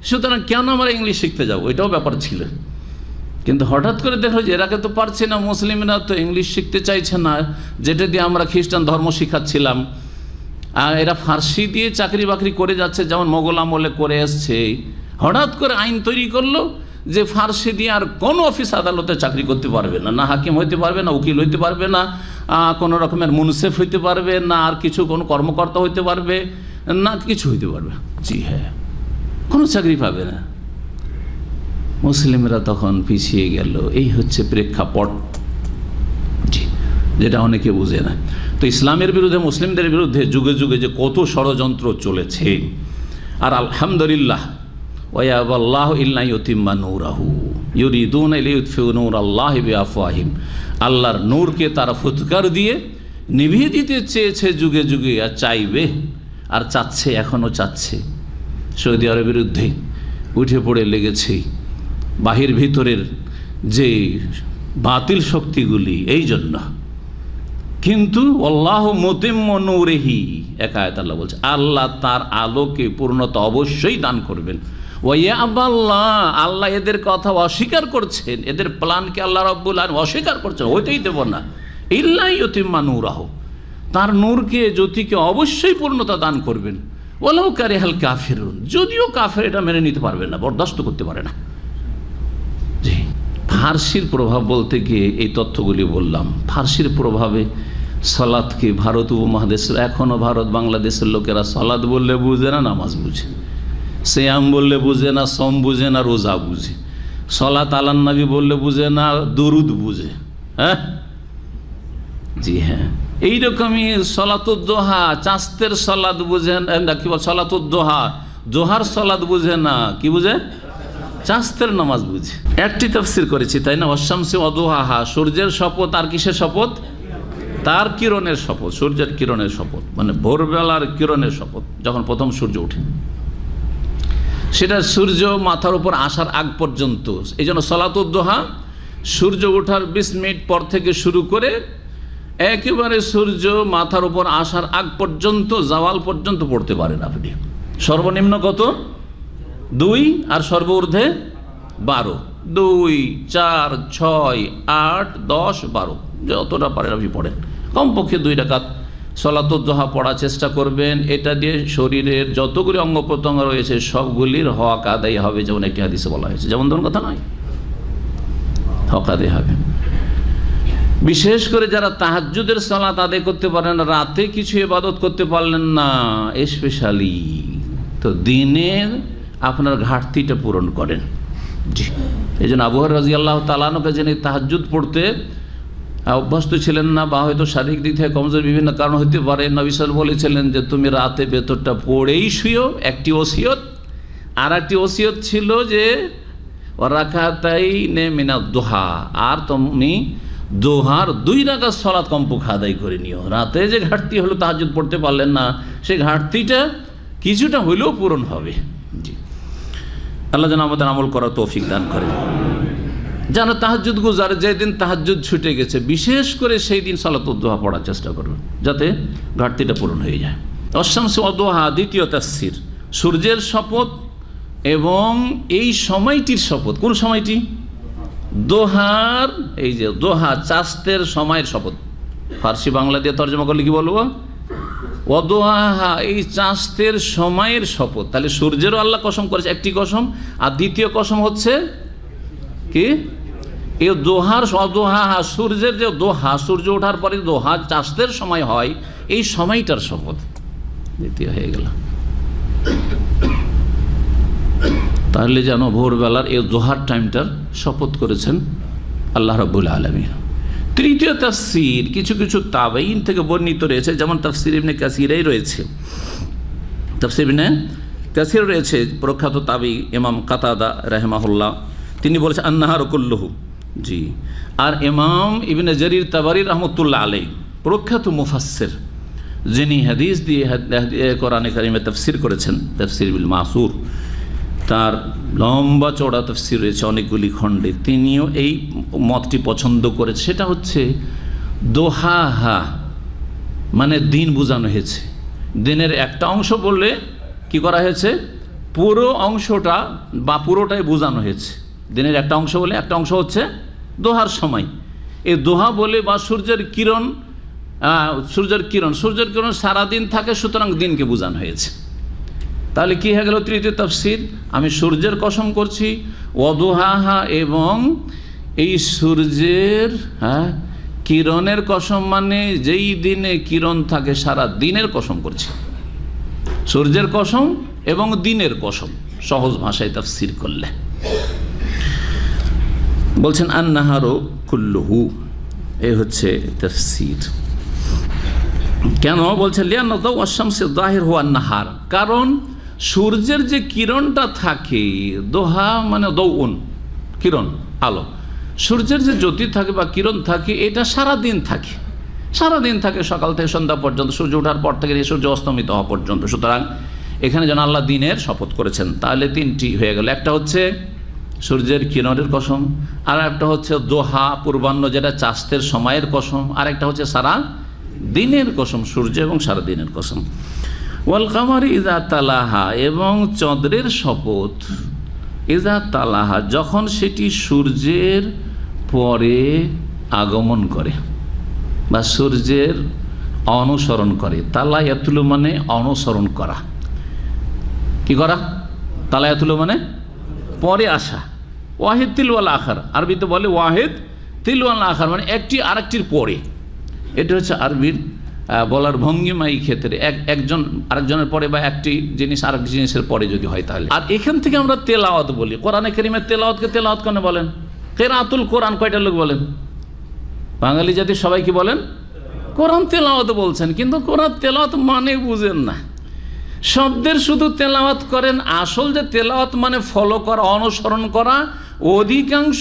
সুতরাং কেন আমরা ইংলিশ শিখতে যাবো, এটাও ব্যাপার ছিল। কিন্তু হঠাৎ করে দেখো যে এরাকে তো পারছে না, মুসলিমরা তো ইংলিশ শিখতে চাইছে না, যেটা দিয়ে আমরা খ্রিস্টান ধর্ম শিখাচ্ছিলাম, আর এরা ফার্সি দিয়ে চাকরি বাকরি করে যাচ্ছে, যেমন মোগল আমলে করে এসছে। হঠাৎ করে আইন তৈরি করলো যে ফার্সি দিয়ে আর কোনো অফিস আদালতে চাকরি করতে পারবে না, না হাকিম হইতে পারবে না, উকিল হইতে পারবে না, কোনো রকমের মুনসেফ হইতে পারবে না, আর কিছু কোনো কর্মকর্তা হইতে পারবে না, কিছু হইতে পারবে। জি হ্যাঁ, কোনো চাকরি পাবে না। মুসলিমরা তখন পিছিয়ে গেল। এই হচ্ছে প্রেক্ষাপট, জি, যেটা অনেকে বুঝে না। তো ইসলামের বিরুদ্ধে, মুসলিমদের বিরুদ্ধে যুগে যুগে যে কত ষড়যন্ত্র চলেছে, আর আলহামদুলিল্লাহ ওয়ায়াবাল্লাহু ইল্লা ইউতিম্মা নূরাহু ইউরিদুনা লিইউতফিউ নূরাল্লাহি বিআফওয়াহিম। আল্লাহর নূরকে তারা ফুৎকার দিয়ে নিভিয়ে দিতে চেয়েছে যুগে যুগে, আর চাইবে, আর চাচ্ছে, এখনও চাচ্ছে। সৌদি আরবের বিরুদ্ধে উঠে পড়ে লেগেছে বাহির ভিতরের যে বাতিল শক্তিগুলি, এই জন্য। কিন্তু আল্লাহু মুতিম্মু নূরিহি, এক আয়াত আল্লাহ বলছে আল্লাহ তার আলোকে পূর্ণতা অবশ্যই দান করবেন। ওয়ায়াবাল্লাহ, আল্লাহ এদের কথা অস্বীকার করছেন, এদের প্ল্যানকে আল্লাহ রাব্বুল আলামিন অস্বীকার করছেন, হইতেই দেব না। ইল্লা ইউতিম্মা নূরাহু, তার নূরকে, জ্যোতিকে অবশ্যই পূর্ণতা দান করবেন। ওয়ালাউ কারিহাল কাফিরুন, যদিও কাফের এটা মেনে নিতে পারবে না, বরদাস্ত করতে পারে না। জি, ফার্সির প্রভাব বলতে গিয়ে এই তথ্যগুলি বললাম। ফার্সির প্রভাবে সলাৎকে ভারত উপমহাদেশের, এখনও ভারত বাংলাদেশের লোকেরা সলাৎ বললে বুঝে না, নামাজ বুঝে, সিয়াম বললে বুঝে না, সম বুঝে না, রোজা বুঝে, সলাত আলান নবী বললে বুঝে না, দুরুদ বুঝে। হ্যাঁ, জি হ্যাঁ, এইরকমই সলাতুদ্দোহা, চাস্তের সলাদ বুঝে না, কি বল, সলাতুদ্দোহা, জোহার সলাদ বুঝে না, কি বুঝে? চাস্তের নামাজ বুঝে। একটি তাফসীর করেছি, তাই না? ওয়াশ-শামসি ওয়া-দুহাহা, সূর্যের শপথ, আর কিসের শপথ? তার কিরণের শপথ, সূর্যের কিরণের শপথ, মানে ভোরবেলার কিরণের শপথ, যখন প্রথম সূর্য ওঠে, সেটা সূর্য মাথার উপর আসার আগ পর্যন্ত। এই জন্য সলাতুদ্দোহা সূর্য ওঠার 20 মিনিট পর থেকে শুরু করে একেবারে সূর্য মাথার উপর আসার আগ পর্যন্ত, জাওয়াল পর্যন্ত পড়তে পারেন আপনি। সর্বনিম্ন কত? 2, আর সর্বঊর্ধ্বে 12। 2, 4, 6, 8, 10, 12, যতটা পারেন আপনি পড়েন। কমপক্ষে 2 রাকাত সলাতুদ্দোহা পড়ার চেষ্টা করবেন। এটা দিয়ে শরীরের যতগুলি অঙ্গ প্রত্যঙ্গ রয়েছে সবগুলির হক আদায় হবে, যেমন একটি হাদিসে বলা হয়েছে, যেমন ধরুন কথা নয়, হক আদায় হবে। বিশেষ করে যারা তাহাজ্জুদের সালাত আদায় করতে পারেন, রাতে কিছু ইবাদত করতে পারলেন না স্পেশালি, তো দিনের আপনার ঘাটতিটা পূরণ করেন। জি, এই জন্য আবু হুরায়রা রাদিয়াল্লাহু তাআলা আনহু যিনি তাহাজ্জুদ পড়তে অভ্যস্ত ছিলেন না, বা হয়তো শারীরিক দিক থেকে কমজোর বিভিন্ন কারণ হতে পারে, নবী সাল্লাল্লাহু আলাইহি ওয়াসাল্লাম বলেছিলেন যে তুমি রাতে বেতরটা পড়েই শুয়ো। একটি ওসিয়ত। আর একটি ওসিয়ত ছিল যে রাকাতাইনে মিনাদ দুহা, আর তুমি দোহার 2 রাকাত সালাত কমপক্ষে আদায় করে নিও। রাতে যে ঘাটতি হলো, তাহাজ্জুদ পড়তে পারলেন না, সেই ঘাটতিটা কিছুটা হইলেও পূরণ হবে। জি, আল্লাহ যেন আমাদের আমল করার তৌফিক দান করেন। যেন তাহাজ্জুদ গুজার, যেদিন তাহাজ্জুদ ছুটে গেছে বিশেষ করে সেই দিন সালাতুদ দুহা পড়ার চেষ্টা করবেন, যাতে ঘাটতিটা পূরণ হয়ে যায়। অশামসি ওয়াদুহা, দ্বিতীয় তাফসীর, সূর্যের শপথ এবং এই সময়টির শপথ। কোন সময়টি? দোহার, এই যে দোহা, চাস্তের সময়ের শপথ। ফার্সি বাংলা দিয়ে তর্জমা করলে কি বলবো? ওয়াদুহা, এই চাস্তের সময়ের শপথ। তাহলে সূর্যেরও আল্লাহ কসম করেছে, একটি কসম। আর দ্বিতীয় কসম হচ্ছে কি? এই দোহার, অদোহা, সূর্যের যে দোহা, সূর্য ওঠার পরে দোহা, চাস্তের সময় হয়, এই সময়টার শপথ দ্বিতীয় হয়ে গেল। তাহলে যেন ভোরবেলার এই দোহার টাইমটার শপথ করেছেন আল্লাহ রাব্বুল আলামিন। তৃতীয় তাফসীর কিছু কিছু তাবেঈন থেকে বর্ণিত রয়েছে, যেমন তাফসীর ইবনে কাসিরেই রয়েছে। তাফসীর ইবনে কাসির রয়েছে, প্রখ্যাত তাবেঈ ইমাম কাতাদা রাহিমাহুল্লাহ, তিনি বলেছেন আন-নাহারু কুল্লুহু। জি, আর ইমাম ইবনে জারির তাবারি রাহমাতুল্লাহ আলাইহি, প্রখ্যাত মুফাসসির, যিনি হাদিস দিয়ে কোরআনে কারিমে তাফসীর করেছেন, তাফসীর বিল মাসুর, তার লম্বা চওড়া তাফসীর রয়েছে অনেকগুলি খণ্ডে, তিনিও এই মতটি পছন্দ করেছে। সেটা হচ্ছে দোহাহা মানে দিন বোঝানো হয়েছে। দিনের একটা অংশ বললে কি করা হয়েছে? পুরো অংশটা বা পুরোটাই বোঝানো হয়েছে। দিনের একটা অংশ বলে, একটা অংশ হচ্ছে দোহার সময়। এই দোহা বলে বা সূর্যের কিরণ, সূর্যের কিরণ সারাদিন থাকে, সুতরাং দিনকে বোঝানো হয়েছে। তাহলে কি হয়ে গেল তৃতীয় তাফসীর? আমি সূর্যের কসম করছি, ওয়াদুহাহা, এবং এই সূর্যের কিরণের কসম, মানে যেই দিনে কিরণ থাকে সারা দিনের কসম করছি। সূর্যের কসম এবং দিনের কসম, সহজ ভাষায় তাফসীর করলে বলছেন আন-নাহারু কুল্লুহু। এই হচ্ছে তাফসীর। কেন বলছেন? লিআন্না দাউ আশ-শামসি যাহির হুয়া আন-নাহার, কারণ সূর্যের যে কিরণটা থাকে, দোহা মানে দৌউন, কিরণ, আলো। সূর্যের যে জ্যোতি থাকে বা কিরণ থাকে, এটা সারাদিন থাকে, সারাদিন থাকে, সকাল থেকে সন্ধ্যা পর্যন্ত, সূর্য ওঠার পর থেকে সূর্য অস্তমিত হওয়া পর্যন্ত। সুতরাং এখানে যেন আল্লাহ দিনের শপথ করেছেন। তাহলে তিনটি হয়ে গেল। একটা হচ্ছে সূর্যের কিরণের কসম, আর একটা হচ্ছে দোহা, পূর্বাহ্ন, যেটা চাস্তের সময়ের কসম, আর একটা হচ্ছে সারা দিনের কসম, সূর্য এবং সারা দিনের কসম। ওয়াল কামারি ইযা তালাহা, এবং চন্দ্রের শপথ, ইযা তালাহা, যখন সেটি সূর্যের পরে আগমন করে বা সূর্যের অনুসরণ করে। তালায়াতুলু মানে অনুসরণ করা। কি করা? তালায়াতুলু মানে পরে আসা। ওয়াহিদ তিলওয়াল আখার, আরবিতে বলে ওয়াহিদ তিলওয়াল আখার, মানে একটি আরেকটির পরে। এটা হচ্ছে আরবির বলার ভঙ্গিমা এই ক্ষেত্রে, একজন আরেকজনের পরে বা একটি জিনিস আরেক জিনিসের পরে যদি হয় তাহলে। আর এখান থেকে আমরা তেলাওয়াত বলি। কোরআনে কারিমের তেলাওয়াতকে তেলাওয়াত কেন বলেন? কিরাআতুল কোরআন কয়টা লোক বলেন? বাঙালি জাতি সবাই কি বলেন? কোরআন তেলাওয়াত বলছেন, কিন্তু কোরআন তেলাওয়াত মানে বুঝেন না। শব্দের শুধু তেলাওয়াত করেন, আসল যে তেলাওয়াত মানে ফলো করা, অনুসরণ করা। অধিকাংশ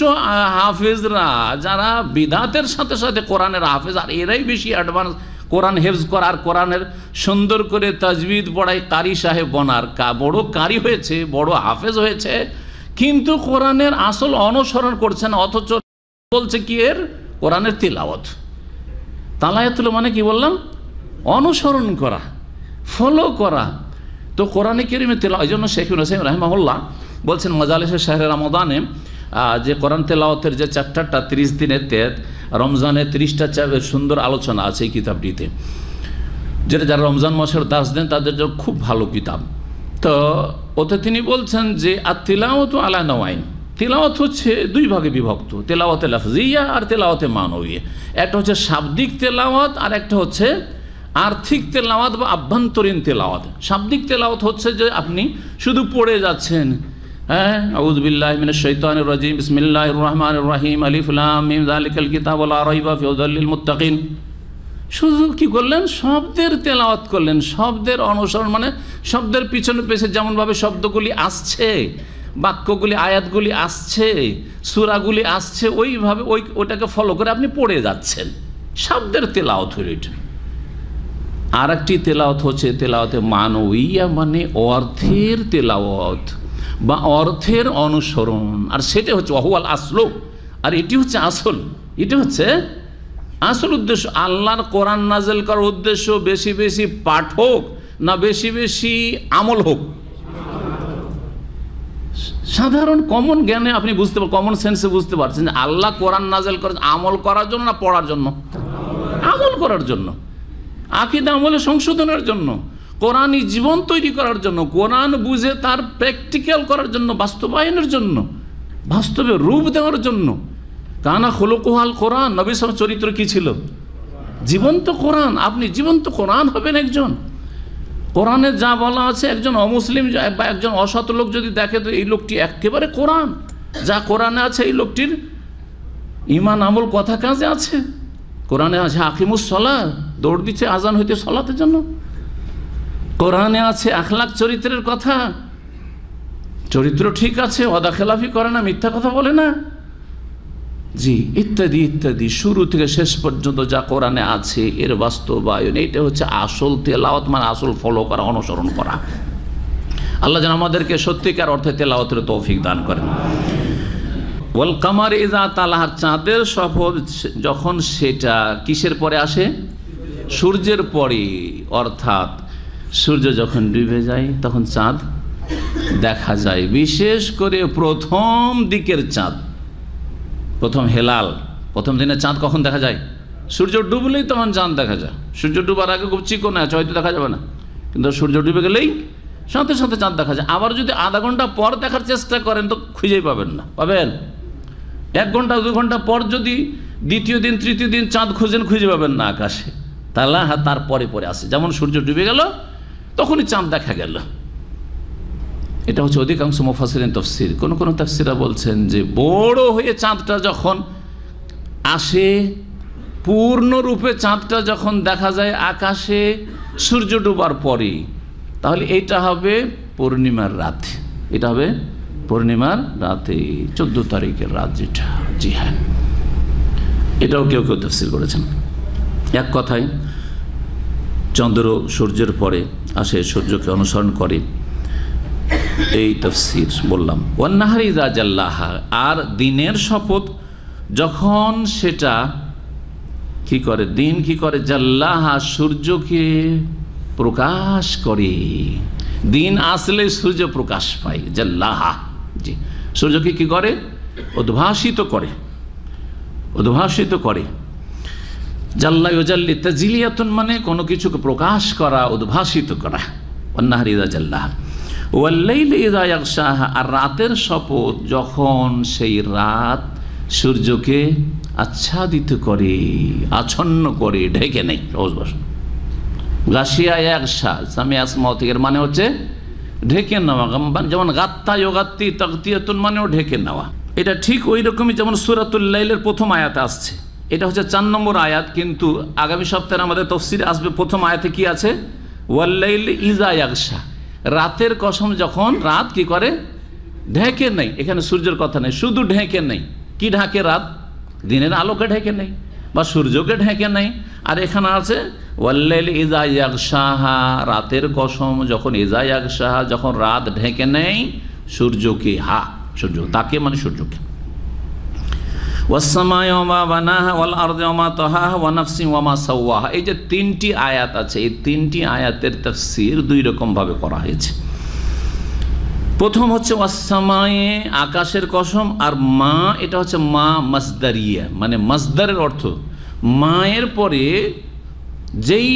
হাফেজরা যারা বিদাতের সাথে সাথে কোরআনের হাফেজ, আর এরাই বেশি অ্যাডভান্স, কোরআন হেফজ করার, কোরআনের সুন্দর করে তাজবিদ পড়ায় কারি সাহেব বনার, বড় কারি হয়েছে, বড় হাফেজ হয়েছে, কিন্তু কোরআনের আসল অনুসরণ করছে না। অথচ বলছে কি এর? কোরআনের তেলাওয়াত। তালায়াতুল মানে কি বললাম? অনুসরণ করা, ফলো করা। তো কোরআনে কারিমে তেলাওয়াত, এই জন্য শেখ হুসাইন রাহিমাহুল্লাহ বলছেন মাজালিসে শাহরে রমাদানে যে কোরআন তেলাওয়াতের যে চ্যাপ্টারটা 30 দিনের রমজানের 30টা সুন্দর আলোচনা আছে এই কিতাবটিতে, যেটা যারা রমজান মাসের দাস দেন তাদের জন্য খুব ভালো কিতাব। তো ওতে তিনি বলছেন যে আত-তিলাওয়াতু আলা নওয়াইন, তেলাওয়াত হচ্ছে দুই ভাগে বিভক্ত, তেলাওয়াতে লাফজিয়া আর তেলাওয়াতে মানবিয়া। একটা হচ্ছে শাব্দিক তেলাওয়াত আর একটা হচ্ছে আর্থিক তেলাওয়াত বা আভ্যন্তরীণ তেলাওয়াত। শাব্দিক তেলাওয়াত হচ্ছে যে আপনি শুধু পড়ে যাচ্ছেন, হ্যাঁ, আউযু বিল্লাহি মিনাশ শাইতানির রাজিম, বিসমিল্লাহির রহমানির রহিম, আলিফ লাম মিম, যালিকাল কিতাবু লা রাইবা ফিহি হুদাল লিল মুত্তাকিন। শুধু কি করলেন? শব্দের তেলাওয়াত করলেন, শব্দের অনুসরণ, মানে শব্দের পিছনে পেছনে যেমনভাবে শব্দগুলি আসছে, বাক্যগুলি আয়াতগুলি আসছে, সূরাগুলি আসছে, ওইভাবে ওইটাকে ফলো করে আপনি পড়ে যাচ্ছেন। শব্দের তেলাওয়াত হলো এটা। আর একটি তেলাওয়াত হচ্ছে তেলাওয়াতে মানবিয়া, মানে অর্থের তেলাওয়াত বা অর্থের অনুসরণ। আর সেটা হচ্ছে ওয়াহুয়াল আসল, আর এটি হচ্ছে আসল, এটি হচ্ছে আসল উদ্দেশ্য। আল্লাহর কোরআন নাযিল করার উদ্দেশ্য বেশি বেশি পাঠ হোক না বেশি বেশি আমল হোক? সাধারণ কমন জ্ঞানে আপনি বুঝতে পারছেন, কমন সেন্সে বুঝতে পারছেন যে আল্লাহ কোরআন নাযিল করেন আমল করার জন্য না পড়ার জন্য? আমল করার জন্য, আকীদা আমলে সংশোধনের জন্য, কোরআনী জীবন তৈরি করার জন্য, কোরআন বুঝে তার প্র্যাকটিক্যাল করার জন্য, বাস্তবায়নের জন্য, বাস্তবে রূপ দেওয়ার জন্য। কানা খুলুকুহাল কোরআন, নবী সাল্লাল্লাহু আলাইহি ওয়াসাল্লাম চরিত্র কি ছিল? জীবন্ত কোরআন। আপনি জীবন্ত কোরআন হবেন একজন। কোরআনে যা বলা আছে, একজন অমুসলিম বা একজন অসৎ লোক যদি দেখে তো এই লোকটি একেবারে কোরআন, যা কোরআনে আছে এই লোকটির ঈমান আমল কথা কাজে আছে। কোরআনে আছে আকিমুস সালাহ, দৌড় দিচ্ছে আজান হইতে সালাতের জন্য। কোরআনে আছে আখলাক, চরিত্রের কথা, চরিত্র ঠিক আছে, ওয়াদা খেলাফি করে না, মিথ্যা কথা বলে না, জি, ইত্যাদি ইত্যাদি, শুরু থেকে শেষ পর্যন্ত যা কোরআনে আছে এর বাস্তবায়ন। এটা হচ্ছে আসল তেলাওয়াত, মানে আসল ফলো করা, অনুসরণ করা। আল্লাহ যেন আমাদেরকে সত্যিকার অর্থে তেলাওয়াতের তৌফিক দান করেন। ওয়াল কামার ইযা তালাহা, চাঁদের শপথ যখন সেটা কিসের পরে আসে? সূর্যের পরে। অর্থাৎ সূর্য যখন ডুবে যায় তখন চাঁদ দেখা যায়, বিশেষ করে প্রথম দিকের চাঁদ, প্রথম হেলাল, প্রথম দিনে চাঁদ কখন দেখা যায়? সূর্য ডুবলেই তখন চাঁদ দেখা যায়। সূর্য ডুবার আগে খুব চিকন আছে, হয়তো দেখা যাবে না, কিন্তু সূর্য ডুবে গেলেই সাথে সাথে চাঁদ দেখা যায়। আবার যদি আধা ঘন্টা পর দেখার চেষ্টা করেন তো খুঁজেই পাবেন না, পাবেন 1 ঘন্টা 2 ঘন্টা পর যদি দ্বিতীয় দিন তৃতীয় দিন চাঁদ খুঁজেন, খুঁজে পাবেন না আকাশে। তাহলে তার পরে পরে আসে, যেমন সূর্য ডুবে গেল তখনই চাঁদ দেখা গেল। এটা হচ্ছে অধিকাংশ মুফাসসিরিন তাফসীর। কোন কোন তাফসীররা বলছেন যে বড় হয়ে চাঁদটা যখন আসে, পূর্ণরূপে চাঁদটা যখন দেখা যায় আকাশে সূর্য ডুবার পরে, তাহলে এটা হবে পূর্ণিমার রাত। এটা হবে পূর্ণিমার রাতে, 14 তারিখের রাত যেটা। জি হ্যাঁ, এটাও কেউ কেউ তাফসীর করেছেন। এক কথায় চন্দ্র সূর্যের পরে আসে, সূর্যকে অনুসরণ করে, এই তাফসীর বললাম। ওয়ান নাহারি ইযা জাল্লাহা, আর দিনের শপথ যখন সেটা কি করে? দিন কি করে? জাল্লাহা, সূর্যকে প্রকাশ করে। দিন আসলে সূর্য প্রকাশ পায়, জাল্লাহা। জি, সূর্যকে কি করে? উদ্ভাসিত করে, উদ্ভাসিত করে। জাল্লা ইউজাল্লি তাজলিয়াতুন, মানে কোনো কিছুকে প্রকাশ করা, উদ্ভাসিত করা। ওয়ান নাহারি ইযা জাল্লাহা ওয়াল লাইলি ইযা ইয়াগশাহা, আর রাতের শপথ যখন সেই রাত সূর্যকে আচ্ছাদিত করে, আচ্ছন্ন করে, ঢেকে নেই। রোজ বস গাশিয়া ইয়াগশা, সামি আসমা থেকে, মানে হচ্ছে ঢেকে নেওয়া। যেমন গাত্তা ইউগাত্তি তাগতিয়াতুন, মানেও ঢেকে নেওয়া। এটা ঠিক ওই রকমই যেমন সূরাতুল লাইলের প্রথম আয়াতে আসছে। এটা হচ্ছে 4 নম্বর আয়াত, কিন্তু আগামী সপ্তাহে আমাদের তাফসীরে আসবে। প্রথম আয়াতে কি আছে? ওয়াল লাইলি ইযা ইয়াগশা, রাতের কসম যখন রাত কি করে? ঢেকে নেই। এখানে সূর্যের কথা নেই, শুধু ঢেকে নেই। কি ঢাকে? রাত, দিনের আলোকে ঢেকে নেই বা সূর্যকে ঢেকে নেই। আর এখানে আছে ওয়াল লাইলি ইযা ইয়াগশাহা, রাতের কসম যখন ইযা ইয়াগশাহা, যখন রাত ঢেকে নেই সূর্যকে। হা, সূর্য, তাকে মানে সূর্যকে। ওয়াস সামাই ওয়া মা বানাহা ওয়াল আরদি ওয়া মা তাহাহা ওয়া নাফসি ওয়া মা সাওয়াহা। এই যে 3টি আয়াত আছে, এই 3টি আয়াতের তাফসীর 2 রকম ভাবে করা হয়েছে। প্রথম হচ্ছে ওয়াস সামাই, আকাশের কসম, আর মা, এটা হচ্ছে মা মাসদারিয়া, মানে মাসদারের অর্থ মায়ের পরে যেই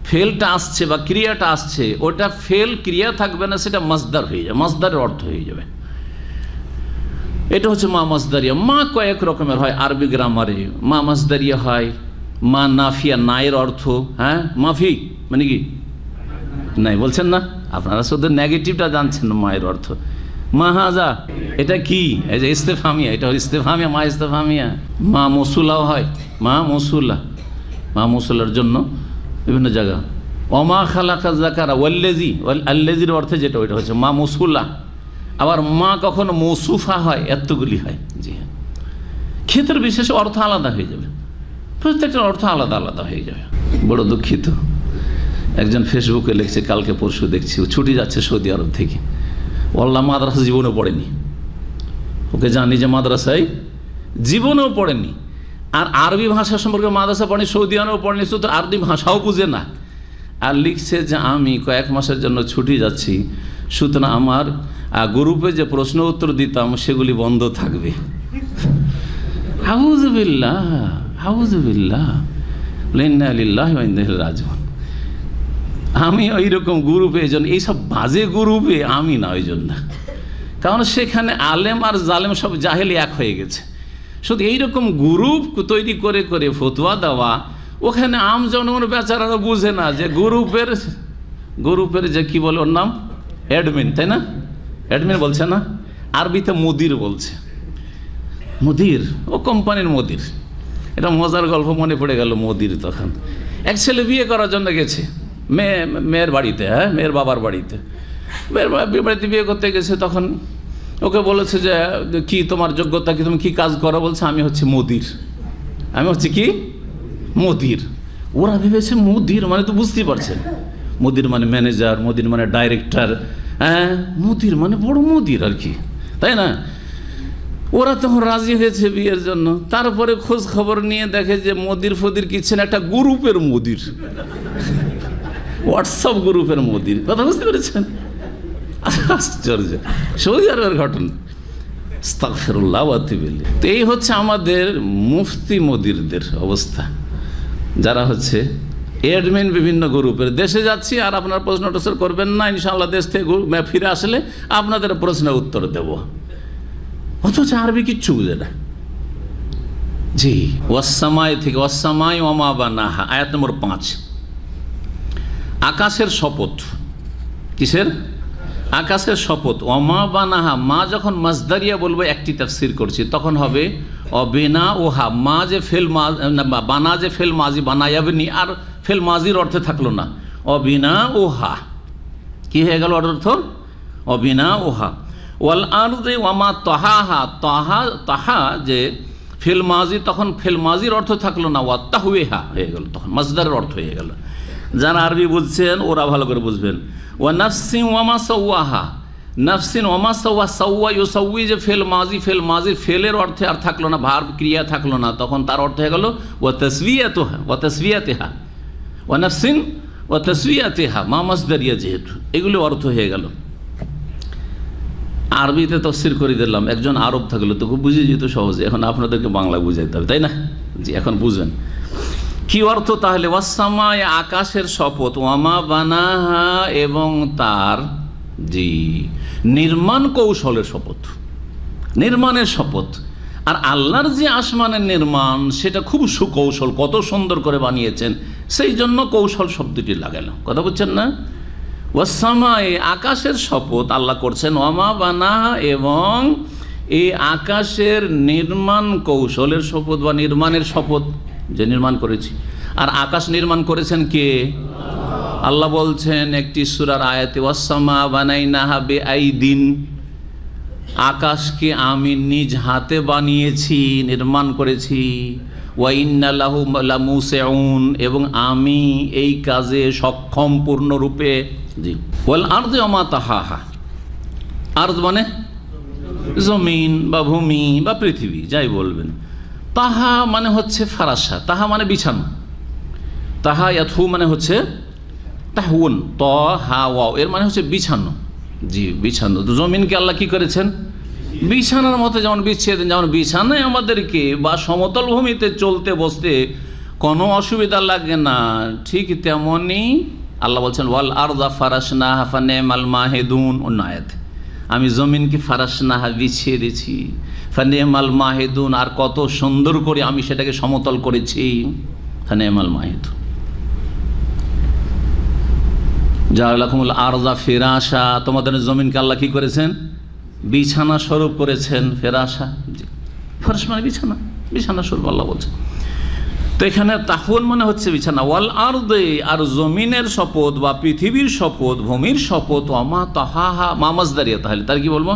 ফেলটা আসছে বা ক্রিয়াটা আসছে, ওটা ফেল ক্রিয়া থাকবে না, সেটা মাসদার হয়ে যাবে, মাসদারের অর্থ হয়ে যাবে। এটা হচ্ছে মা মাসদারিয়া। মা কয়েক রকমের হয় আরবি গ্রামারে। মা মাসদারিয়া হয়, মা নাফিয়া, নায়ের অর্থ, হ্যাঁ মাফি মানে কি নাই বলছেন না আপনারা, শুধু নেগেটিভটা জানছেন না। মায়ের অর্থ মা হাজা, এটা কি? এই যে ইস্তেফামিয়া, এটা ইস্তেফামিয়া, মা ইস্তেফামিয়া। মা মসুলাও হয়, মা মসুলা, মা মসুলার জন্য বিভিন্ন জায়গা। অমা খালাকা যাকারা ওয়াল্লেজি, আল্লেজির অর্থে যেটা ওইটা হচ্ছে মা মসুলা। আবার মা কখনো মৌসুফা হয়, এতগুলি হয়। জি হ্যাঁ, ক্ষেত্রের বিশেষ অর্থ আলাদা হয়ে যাবে, প্রত্যেকটার অর্থ আলাদা আলাদা হয়ে যাবে। বড় দুঃখিত, একজন ফেসবুকে লিখছে, কালকে পরশু দেখছি ছুটি যাচ্ছে সৌদি আরব থেকে, ওয়াল্লাহ মাদ্রাসা জীবনেও পড়েনি। ওকে জানি যে মাদ্রাসায় জীবনেও পড়েনি, আর আরবি ভাষা সম্পর্কে মাদ্রাসা পড়েনি, সৌদি আরবেও পড়েনি, শুধু আরবি ভাষাও বুঝে না। আর লিখছে যে আমি কয়েক মাসের জন্য ছুটি যাচ্ছি, সুতরাং আমার গ্রুপে যে প্রশ্ন উত্তর দিতাম সেগুলি বন্ধ থাকবে। আউযুবিল্লাহ, আউযুবিল্লাহ, ইন্না লিল্লাহি ওয়া ইন্না ইলাইহি রাজিউন। আমি ওই রকম গ্রুপে, এই জন্য এইসব বাজে গ্রুপে আমি না, ওই জন্য, কারণ সেখানে আলেম আর জালেম সব জাহেলি এক হয়ে গেছে। শুধু এইরকম গ্রুপ তৈরি করে করে ফতোয়া দেওয়া, ওখানে আম জনগণ বেচারারা বুঝে না যে গ্রুপের যে কি বলে ওর নাম, অ্যাডমিন, তাই না? অ্যাডমিন বলছে না, আরবিতে মুদির বলছে। মুদির, ও কোম্পানির মুদির। এটা মজার গল্প মনে পড়ে গেল। মুদির তখন এক ছেলে বিয়ে করার জন্য গেছে মেয়ের বাড়িতে, হ্যাঁ মেয়ের বাবার বাড়িতে। মেয়ের বাড়িতে বিয়ে করতে গেছে, তখন ওকে বলেছে যে কি তোমার যোগ্যতা কি, তুমি কি কাজ করো? বলছে আমি হচ্ছে মুদির। আমি হচ্ছে কি মুদির। ওরা ভেবেছে মুদির মানে, তো বুঝতেই পারছেন, মুদির মানে ম্যানেজার, মুদির মানে ডাইরেক্টর, হ্যাঁ মুদির মানে বড় মুদির আর কি, তাই না? ওরা তখন রাজি হয়েছে বিয়ের জন্য। তারপরে খোঁজ খবর নিয়ে দেখে যে মুদির ফদির কিচ্ছু না, একটা গ্রুপের মুদির, হোয়াটসঅ্যাপ গ্রুপের মুদির। কথা বুঝতে পেরেছেন? আশ্চর্য, সৌদি আরবের ঘটনা। আস্তাগফিরুল্লাহ ওয়া আতুবু ইলাইহি। তো এই হচ্ছে আমাদের মুফতি মুদিরদের অবস্থা, যারা হচ্ছে অ্যাডমিন বিভিন্ন গ্রুপের। দেশে যাচ্ছি আর আপনার প্রশ্ন টশ্ন করবেন না, ইনশাআল্লাহ দেশ থেকে ফিরে আসলে আপনাদের প্রশ্নের উত্তর দেব। অথচ আরবি কিচ্ছু বুঝে না। জি, ওয়াসসামাই থেকে, ওয়াসসামাই ওয়া মা বানাহা, আয়াত নম্বর 5। আকাশের শপথ। কিসের? আকাশের শপথ। ওমা বানাহা, মা যখন মাসদারিয়া বলবো, একটি তাফসীর করছি, তখন হবে অবিনা ওহা। মা যে ফেল বানা, যে ফেল মাজি, বানায়াবনি, আর ফেল মাজির অর্থে থাকলো না, অবিনা ওহা। কি হয়ে গেল অর্থ? অবিনা ওহা। ওয়াল আরদে ওয়ামা তাহাহা, তাহা যে ফেল মাজি, তখন ফেল মাজির অর্থ থাকলো না, ওয়া তাহওয়েহা হয়ে গেল, তখন মাসদারের অর্থ হয়ে গেল। যারা আরবি বুঝছেন ওরা ভালো করে বুঝবেন। ওয়া নাফসিন ওয়ামা সাওয়াহা, নাফসিন ওয়ামা সাওয়া, সাওয়া ইউসাউই যে ফেল মাজি, ফেল মাজির ফেলের অর্থে আর থাকলো না, ভার্ব ক্রিয়া থাকলো না, তখন তার অর্থ হয়ে গেল ওয়া তাসবিয়াতুহা, ওয়া তাসবিয়াতিহা। ওয়া নাফসিন ওয়া তাসবিয়াতিহা, মা মাসদারিয়া যেহেতু, এগুলো অর্থ হয়ে গেল। আরবিতে তাফসীর করে দিলাম, একজন আরব থাকলে তো খুব বুঝে যেত সহজে। এখন আপনাদেরকে বাংলা বুঝাইতে হবে, তাই না? জি, এখন বুঝবেন কি অর্থ তাহলে। ওয়াসসামায়ে, আকাশের শপথ, ওয়ামা বানাহা, এবং তার জি নির্মাণ কৌশলের শপথ, নির্মাণের শপথ। আর আল্লাহর যে আসমানের নির্মাণ, সেটা খুব সুকৌশল, কত সুন্দর করে বানিয়েছেন, সেই জন্য কৌশল শব্দটি লাগালো। কথা বুঝছেন না? ওয়াসসামায়ে, আকাশের শপথ আল্লাহ করছেন, ওয়ামা বানাহা, এবং এই আকাশের নির্মাণ কৌশলের শপথ বা নির্মাণের শপথ, যে নির্মাণ করেছি। আর আকাশ নির্মাণ করেছেন কে? আল্লাহ বলছেন একটি সূরার আয়াতে, ওয়াসসামা বানাইনাহা বিআইদিন, আকাশকে আমি নিজ হাতে বানিয়েছি, নির্মাণ করেছি। ওয়া ইন্না লাহু লামুসিউন, এবং আমি এই কাজে সক্ষম পূর্ণরূপে। জি। ওয়াল আরদি ওয়া মা তাহাহা, আরদ মানে জমিন বা ভূমি বা পৃথিবী, যাই বলবেন। তাহা মানে হচ্ছে ফারাসা, তাহা মানে বিছানো, তাহা ইয়াথু মানে হচ্ছে তাহুন, ত হা ওয়াও, এর মানে হচ্ছে বিছানো। জি, বিছানো। তো জমিনকে আল্লাহ কি করেছেন? বিছানার মতো যেমন বিছিয়ে দেন, যেমন বিছানায় আমাদেরকে বা সমতল ভূমিতে চলতে বসতে কোনো অসুবিধা লাগে না, ঠিক তেমনই আল্লাহ বলছেন ওয়াল আরদা ফারাশনাহা ফানিমাল মাহিদুন, অন্য আয়াত। আমি জমিনকে ফারাশনাহা বিছিয়ে দিয়েছি, ফানিমাল মাহিদুন, আর কত সুন্দর করে আমি সেটাকে সমতল করেছি। ফানিমাল মাহিদুন জাআলাকুমুল আরযা ফিরাশা, তোমাদের জমিনকে আল্লাহ কি করেছেন? বিছানা স্বরূপ করেছেন। ফেরাশা, ফরশ মানে বিছানা, বিছানা স্বরূপ আল্লাহ বলছেন। তো এখানে তাহওয়াল মানে হচ্ছে বিছানা। ওয়াল আরদে, আর জমিনের শপথ বা পৃথিবীর শপথ, ভূমির শপথ। ওয়ামা তাহাহা, মামাজ দাঁড়িয়ে, তাহলে তার কি বলবো?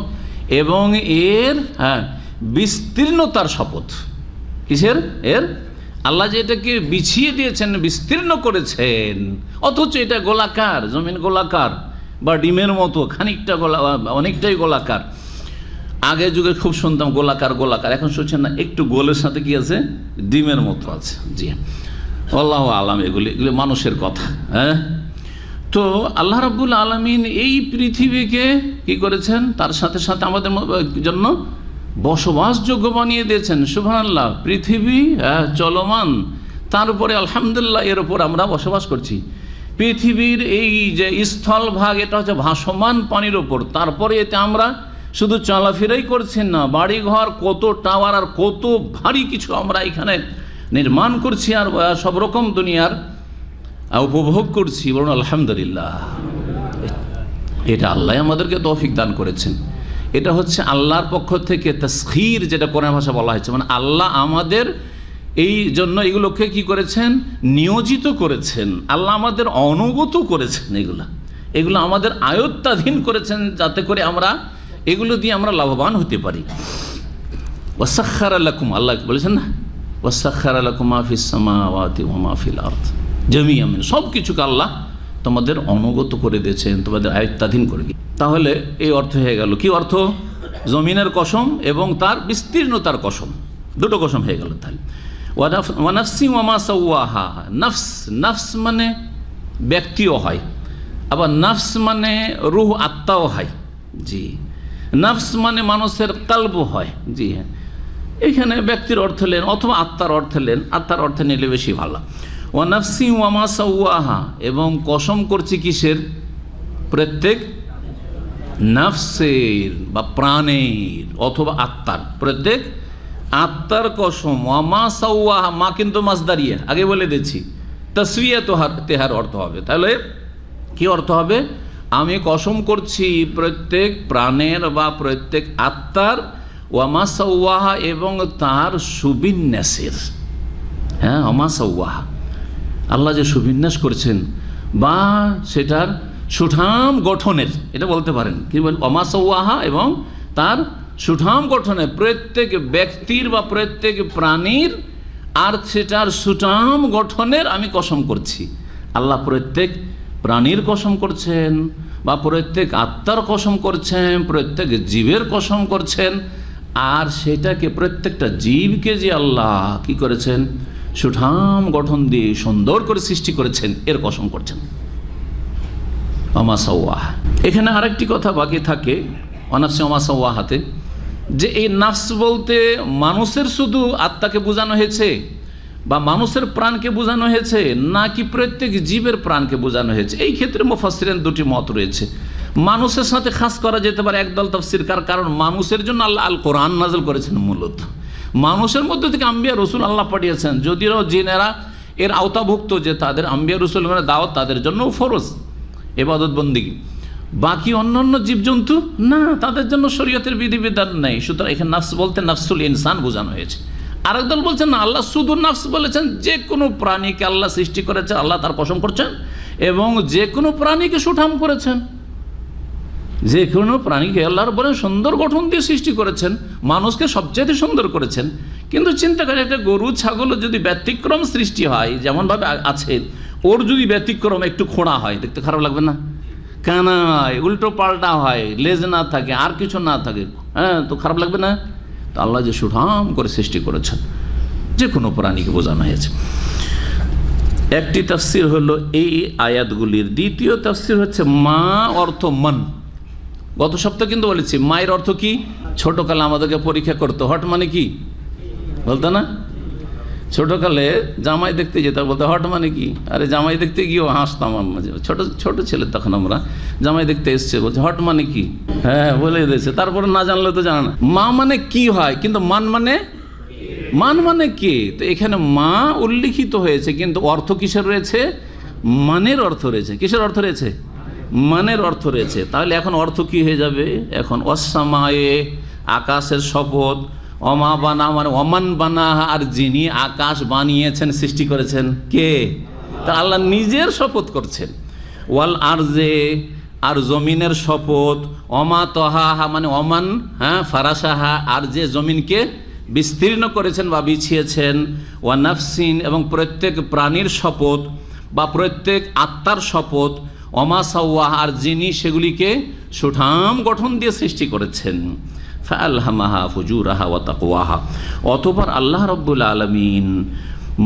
এবং এর বিস্তীর্ণতার শপথ। কিসের? এর, আল্লাহ যে এটাকে বিছিয়ে দিয়েছেন, বিস্তীর্ণ করেছেন, অথচ এটা গোলাকার, জমিন গোলাকার বা ডিমের মতো, খানিকটা অনেকটাই গোলাকার। আগের যুগে খুব শুনতাম গোলাকার গোলাকার, এখন শুনছেন না, একটু গোলের সাথে কি আছে? ডিমের মতো আছে। জি, আল্লাহু আলাম, এগুলি মানুষের কথা। হ্যাঁ, তো আল্লাহ রাব্বুল আলামিন এই পৃথিবীকে কি করেছেন? তার সাথে সাথে আমাদের জন্য বসবাসযোগ্য বানিয়ে দিয়েছেন। সুবহানাল্লাহ, পৃথিবী চলমান, তারপরে আলহামদুলিল্লাহ এর উপর আমরা বসবাস করছি। পৃথিবীর এই যে স্থলভাগ, এটা হচ্ছে ভাসমান পানির ওপর, তারপরে এতে আমরা শুধু চলাফেরাই করছেন না, বাড়িঘর, কত টাওয়ার আর কত ভারী কিছু আমরা এখানে নির্মাণ করছি, আর সব রকম দুনিয়ার উপভোগ করছি। বলুন আলহামদুলিল্লাহ। এটা আল্লাহ আমাদেরকে তৌফিক দান করেছেন। এটা হচ্ছে আল্লাহর পক্ষ থেকে তাসখীর, যেটা কোরআন ভাষা বলা হয়েছে, মানে আল্লাহ আমাদের এই জন্য এগুলোকে কি করেছেন? নিয়োজিত করেছেন। আল্লাহ আমাদের অনুগত করেছেন, এগুলো আমাদের আয়ত্তাধীন করেছেন, যাতে করে আমরা এগুলো দিয়ে আমরা লাভবান হতে পারি। ওয়াসাখখারা লাকুম, আল্লাহ বলেছেন না, ওয়াসাখখারা লাকুম মা ফিস সামাওয়াতি ওয়া মা ফিল আরদ জামিআন, সব কিছুকে আল্লাহ তোমাদের অনুগত করে দিয়েছেন, তোমাদের আয়ত্তাধীন করে দিয়েছেন। তাহলে এই অর্থ হয়ে গেল, কি অর্থ? জমিনের কসম এবং তার বিস্তীর্ণতার কসম, দুটো কসম হয়ে গেল। তাহলে ওয়া নাফসি ওয়া মা সাওয়াহা, নফস, নফস মানে ব্যক্তিও হয়, আবার নফস মানে রূহ, আত্মাও হয়। জি, নফস মানে মানুষের কলব হয়। জি হ্যাঁ, এখানে ব্যক্তির অর্থ নেন অথবা আত্মার অর্থ নেন, আত্মার অর্থে নিলে বেশি ভালো। ওয়া নাফসি ওয়া মা সাওয়াহা, এবং কসম করছি কিসের? প্রত্যেক নফসের বা প্রাণের অথবা আত্মার, প্রত্যেক আত্মার কসম। ওয়া মা সাওয়াহা, মা কিন্তু মাসদারিয়া, আগে বলে দিচ্ছি, তাসওয়িয়া তেহার অর্থ হবে। তাহলে কি অর্থ হবে? আমি কসম করছি প্রত্যেক প্রাণের বা প্রত্যেক আত্মার, ওয়া মা সাওয়াহা, এবং তার সুবিন্যাসের। হ্যাঁ, ওয়া মা সাওয়াহা, আল্লাহ যে সুবিন্যাস করেছেন বা সেটার সুঠাম গঠনের, এটা বলতে পারেন কি বল, ওয়া মা সাওয়াহা, এবং তার সুঠাম গঠনের, প্রত্যেক ব্যক্তির বা প্রত্যেক প্রাণীর আর সেটার সুঠাম গঠনের আমি কসম করছি। আল্লাহ প্রত্যেক প্রাণীর কসম করছেন বা প্রত্যেক আত্মার কসম করছেন, প্রত্যেক জীবের কসম করছেন, আর সেটাকে প্রত্যেকটা জীবকে যে আল্লাহ কি করেছেন? সুঠাম গঠন দিয়ে সুন্দর করে সৃষ্টি করেছেন, এর কসম করছেন। ওমা সাওয়াহা, এখানে আরেকটি কথা বাকি থাকে অনাফসি ওমা সাওয়াহাতে, যে এই নাফস বলতে মানুষের শুধু আত্মাকে বোঝানো হয়েছে বা মানুষের প্রাণকে বোঝানো হয়েছে, নাকি প্রত্যেক জীবের প্রাণকে বোঝানো হয়েছে? এই ক্ষেত্রে মুফাসসিরিন দুটি মত রয়েছে। মানুষের সাথে খাস করা যেতে পারে একদল তাফসীরকার, কারণ মানুষের জন্য আল্লাহ আল কোরআন নাযিল করেছেন। মূলত মানুষের মধ্যে থেকে আম্বিয়া রসুল আল্লাহ পাঠিয়েছেন, যদিও জিনেরা এর আওতাভুক্ত, যে তাদের আম্বিয়া রসুলগণের দাওয়াত তাদের জন্য ফরজ, ইবাদত বন্দেগী। বাকি অন্যান্য জীবজন্তু না, তাদের জন্য শরীয়তের বিধিবিধান নেই। সুতরাং এখানে নাফস বলতে নাফসুল ইনসান বোঝানো হয়েছে। আরেক দল বলছেন না, আল্লাহ শুধু নাফস বলেছেন, যে কোনো প্রাণীকে আল্লাহ সৃষ্টি করেছে, আল্লাহ তার কসম করছেন, এবং যে কোনো প্রাণীকে সুঠাম করেছেন, যে কোনো প্রাণীকে আল্লাহর বলে সুন্দর গঠন দিয়ে সৃষ্টি করেছেন, মানুষকে সবচেয়ে সুন্দর করেছেন। কিন্তু চিন্তা করে, একটা গরু ছাগলও যদি ব্যতিক্রম সৃষ্টি হয়, যেমনভাবে আছে, ওর যদি ব্যতিক্রম একটু খোঁড়া হয়, দেখতে খারাপ লাগবে না? কানা হয়, উল্টো পাল্টা হয়, লেজ না থাকে, আর কিছু না থাকে, হ্যাঁ, তো খারাপ লাগবে না? তো আল্লাহ যে সুঠাম করে সৃষ্টি করেছেন, যে কোনো প্রাণীকে বোঝানো হয়েছে। একটি তাফসীর হলো এই আয়াতগুলির। দ্বিতীয় তাফসীর হচ্ছে মা অর্থ মন। গত সপ্তাহে কিন্তু বলেছি মায়ের অর্থ কি? ছোটকালে আমাদেরকে পরীক্ষা করতো, হট মানে কি বলতো না? ছোটকালে জামাই দেখতে যেতাম, বলতে হট মানে কি, আরে জামাই দেখতে গিয়েও হাসতাম। মাঝে ছোট ছোট ছেলে তখন আমরা, জামাই দেখতে এসছে, বলছে হট মানে কি, হ্যাঁ বলে দিয়েছে। তারপরে না জানলে তো জানা না মা মানে কি হয়, কিন্তু মান মানে কে। তো এখানে মা উল্লিখিত হয়েছে, কিন্তু অর্থ কিসের রয়েছে? মানের অর্থ রয়েছে। কিসের অর্থ রয়েছে? মানের অর্থ রয়েছে। তাহলে এখন অর্থ কি হয়ে যাবে? এখন অসামায়ে, আকাশের শপথ, অমা বানা মানে অমান বানা, আর যিনি আকাশ বানিয়েছেন, সৃষ্টি করেছেন কে? তা আল্লাহ নিজের শপথ করছেন। ওয়াল আরজে, আর জমিনের শপথ, অমা তহাহা মানে অমান, হ্যাঁ ফারাসাহা, আর যে জমিনকে বিস্তীর্ণ করেছেন বা বিছিয়েছেন। ওয়া নাফসিন, এবং প্রত্যেক প্রাণীর শপথ বা প্রত্যেক আত্মার শপথ। অমা সাওয়াহা, আর যিনি সেগুলিকে সুঠাম গঠন দিয়ে সৃষ্টি করেছেন। ফাআলহামাহা ফুজুরাহা ওয়া তাকওয়াহা, অতঃপর আল্লাহ রাব্বুল আলামিন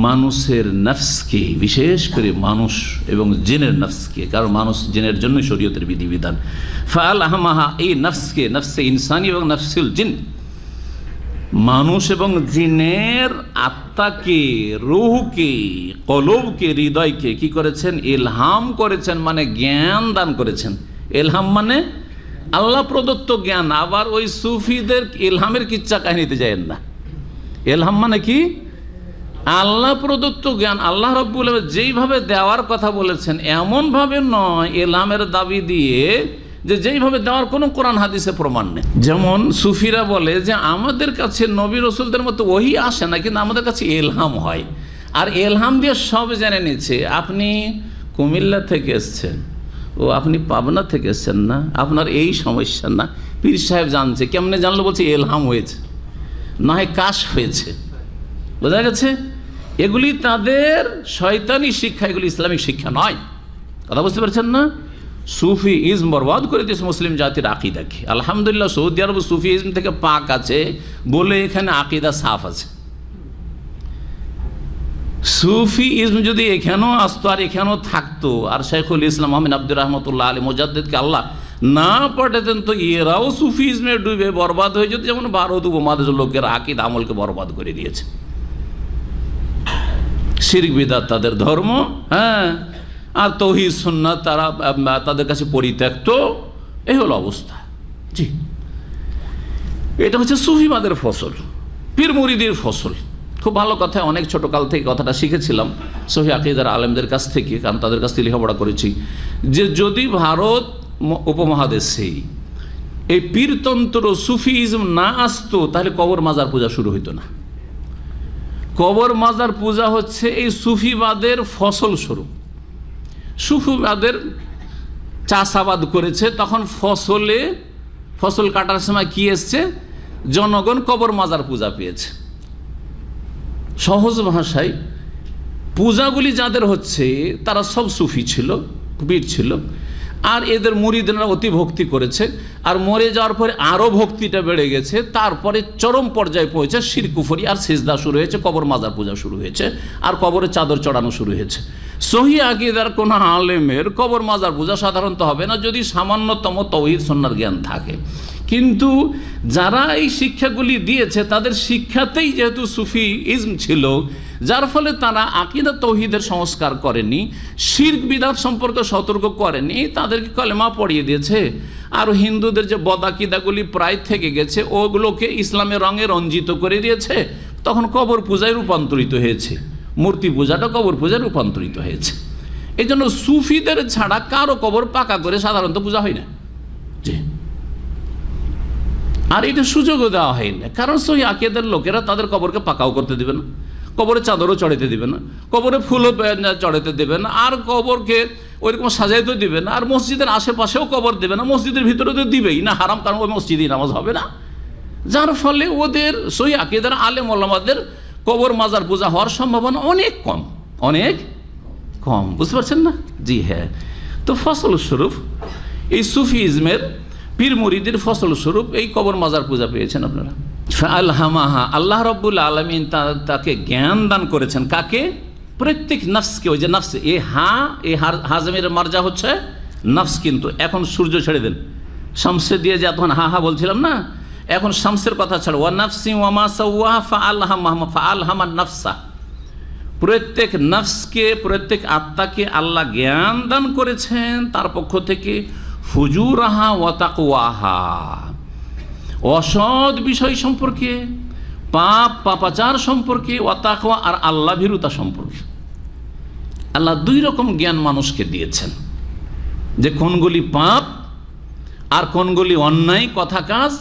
মানুষের নফসকে, বিশেষ করে মানুষ এবং জিনের নফসকে, কারণ মানুষ জিনের জন্য শরীয়তের বিধিবিধান, ফাআলহামাহা এই নফসকে, নফসে ইনসানি এবং নফসুল জিন, মানুষ এবং জিনের আত্মাকে, রূহকে, কলবকে, হৃদয়কে কি করেছেন? ইলহাম করেছেন, মানে জ্ঞান দান করেছেন। ইলহাম মানে আল্লাহ প্রদত্ত জ্ঞান। আবার ওই সুফিদের ইলহামের কিচ্ছা কাহিনীতে যায়েন না। ইলহাম মানে কি? আল্লাহ প্রদত্ত জ্ঞান। আল্লাহ রাব্বুল আলামিন যেইভাবে দেওয়ার কথা বলেছেন এমনভাবে নয় ইলহামের দাবি দিয়ে, যে যেইভাবে দেওয়ার কোনো কোরআন হাদিসে প্রমাণ নেই। যেমন সুফিরা বলে যে আমাদের কাছে নবী রসুলদের মতো ওহী আসে না, কিন্তু আমাদের কাছে ইলহাম হয়, আর ইলহাম দিয়ে সব জেনে নিচ্ছে। আপনি কুমিল্লা থেকে এসছেন, ও আপনি পাবনা থেকে এসছেন না, আপনার এই সমস্যা না, পীর সাহেব জানছে। কেমনে জানলো? বলছে ইলহাম হয়েছে, না হয় কাশ হয়েছে। বোঝা গেছে? এগুলি তাদের শয়তানি শিক্ষা, এগুলি ইসলামিক শিক্ষা নয়। কথা বুঝতে পারছেন না? সুফি ইজম বরবাদ করে দিয়েছে মুসলিম জাতির আকিদাকে। আলহামদুলিল্লাহ সৌদি আরব সুফি ইজম থেকে পাক আছে বলে এখানে আকিদা সাফ আছে। সুফি ইজম যদি এখানেও আসতো আর এখানেও থাকতো, আর শেখুল ইসলাম আহমেদ আব্দুর রহমতুল্লাহ আলী মুজাদ্দিদকে আল্লাহ না পাঠাতেন, তো এরাও সুফি ইজমে ডুবে বরবাদ হয়ে যেত, যেমন ভারত উপমহাদেশের লোকের আকিদ আমলকে বরবাদ করে দিয়েছে। শিরক বিদআত তাদের ধর্ম, হ্যাঁ, আর তৌহিদ সুন্নাত তারা তাদের কাছে পরিত্যক্ত। এই হলো অবস্থা। জি, এটা হচ্ছে সুফিবাদের ফসল, পীর মুরিদের ফসল। খুব ভালো কথা, অনেক ছোটকাল থেকে কথাটা শিখেছিলাম সহি আকীদার আলেমদের কাছ থেকে, কারণ তাদের কাছ থেকে লেখাপড়া করেছি, যে যদি ভারত উপমহাদেশে এই পীরতন্ত্র সুফিইজম না আসতো, তাহলে কবর মাজার পূজা শুরু হইতো না। কবর মাজার পূজা হচ্ছে এই সুফিবাদের ফসল স্বরূপ। সুফিবাদের চাষাবাদ করেছে, তখন ফসল কাটার সময় কি এসছে? জনগণ কবর মাজার পূজা পেয়েছে। সহজ ভাষায় পূজাগুলি যাদের হচ্ছে তারা সব সুফি ছিল, পীর ছিল, আর এদের মুরিদরা অতি ভক্তি করেছে, আর মরে যাওয়ার পরে আরও ভক্তিটা বেড়ে গেছে। তারপরে চরম পর্যায়ে পৌঁছে শিরক কুফরি আর সিজদা শুরু হয়েছে, কবর মাজার পূজা শুরু হয়েছে, আর কবরে চাদর চড়ানো শুরু হয়েছে। সহি আকীদার কোন আলেমের কবর মাজার পূজা সাধারণত হবে না, যদি সামান্যতম তাওহীদ সুন্নাহর জ্ঞান থাকে। কিন্তু যারা এই শিক্ষাগুলি দিয়েছে তাদের শিক্ষাতেই যেহেতু সুফি ইজম ছিল, যার ফলে তারা আকীদা তাওহীদের সংস্কার করেনি, শিরক বিদআত সম্পর্কে সতর্ক করেনি, তাদেরকে কলেমা পড়িয়ে দিয়েছে। আর হিন্দুদের যে বদাকিদাগুলি প্রায় থেকে গেছে ওগুলোকে ইসলামের রঙে রঞ্জিত করে দিয়েছে। তখন কবর পূজায় রূপান্তরিত হয়েছে, মূর্তি পূজাটা কবর পূজায় রূপান্তরিত হয়েছে। এই জন্য সুফিদের ছাড়া কারো কবর পাকা করে সাধারণত পূজা হয় না। জি, আর এটা সুযোগও দেওয়া হয় না, কারণ সহি আকীদার লোকেরা তাদের কবরকে পাকাও করতে দেবে না, কবরে চাদরও চড়াইতে দেবে না, কবরে ফুলও চড়াইতে দেবে না, আর কবরকে ওইরকম সাজাইতেও দিবে না, আর মসজিদের আশেপাশেও কবর দেবে না, মসজিদের ভিতরে তো দিবেই না, হারাম, কারণ ওই মসজিদেই নামাজ হবে না। যার ফলে ওদের সহি আকীদার আলেম ওলামাদের কবর মাজার পূজা হওয়ার সম্ভাবনা অনেক কম, অনেক কম। বুঝতে পারছেন না? জি হ্যাঁ। তো ফসলস্বরূপ এই সুফিজমের পীর মুরিদের ফসলস্বরূপ এই কবর মাজার পূজা পেয়েছেন আপনারা। ফাআলহামাহা, আল্লাহ রাব্বুল আলামিন তাকে জ্ঞান দান করেছেন। কাকে? প্রত্যেক নফসকে। ওই যে নফস, এই হাজমের মার্জা হচ্ছে নফস। কিন্তু এখন সূর্য ছেড়ে দেন, শামসে দিয়ে যে তখন হা বলছিলাম না, এখন শামসের কথা ছাড়ো। ওয়া নাফসি ওয়া মা সাওয়াহা ফাআলহামা নাফসা। প্রত্যেক নফসকে, প্রত্যেক আত্মাকে আল্লাহ জ্ঞান দান করেছেন তার পক্ষ থেকে, ফুজুরাহা ওয়া তাকওয়াহা, অসৎ বিষয় সম্পর্কে, পাপাচার সম্পর্কে, ওয়া তাকওয়া আর আল্লাহ ভীরুতা সম্পর্কে। আল্লাহ দুই রকম জ্ঞান মানুষকে দিয়েছেন, যে কোনগুলি পাপ আর কোনগুলি অন্যায় কথা কাজ,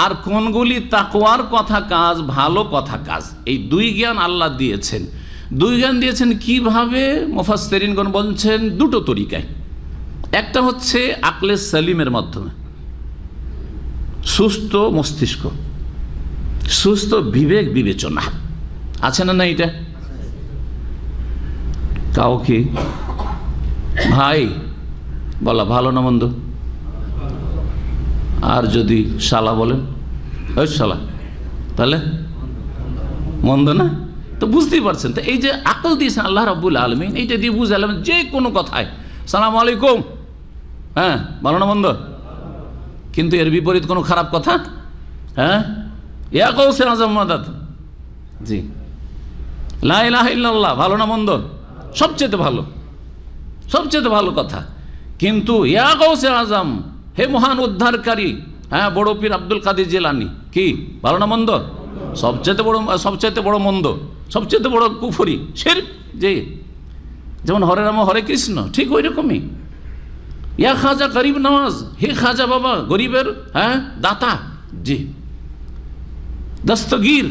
আর কোনগুলি তাকওয়ার কথা কাজ, ভালো কথা কাজ। এই দুই জ্ঞান আল্লাহ দিয়েছেন। দুই জ্ঞান দিয়েছেন কিভাবে? মুফাসসিরিনগণ বলছেন দুটো তরিকায়। একটা হচ্ছে আকলে সালিমের মাধ্যমে, সুস্থ মস্তিষ্ক, সুস্থ বিবেক বিবেচনা আছে না? না, এটা কাউকে ভাই বলা ভালো না মন্দ? আর যদি শালা বলেন, ওই শালা, তাহলে মন্দ না? তো বুঝতেই পারছেন। তো এই যে আকল দিয়েছেন আল্লাহ রাব্বুল আলামিন, এইটা দিয়ে বুঝালাম যে কোনো কথায় সালাম আলাইকুম, হ্যাঁ, ভালো না মন্দ? কিন্তু এর বিপরীত কোনো খারাপ কথা, হ্যাঁ, ইয়া কওসে আযম মাদাদ, জি, লা ইলাহা ইল্লাল্লাহ, ভালো না মন্দ? সবচেয়ে ভালো, সবচেয়ে ভালো কথা। কিন্তু ইয়া গৌসে আজম, হে মহান উদ্ধারকারী, হ্যাঁ, বড় পীর আব্দুল কাদের জিলানী, কি ভালো না মন্দ? সবচেয়ে বড় মন্দ, সবচেয়ে বড় কুফরি, শিরক। যে যেমন হরে রাম হরে কৃষ্ণ, ঠিক ওই রকমই। ইয়া খাজা গরিব নওয়াজ, হে খাজা বাবা গরিবের, হ্যাঁ, দাতা, জি, দস্তগীর,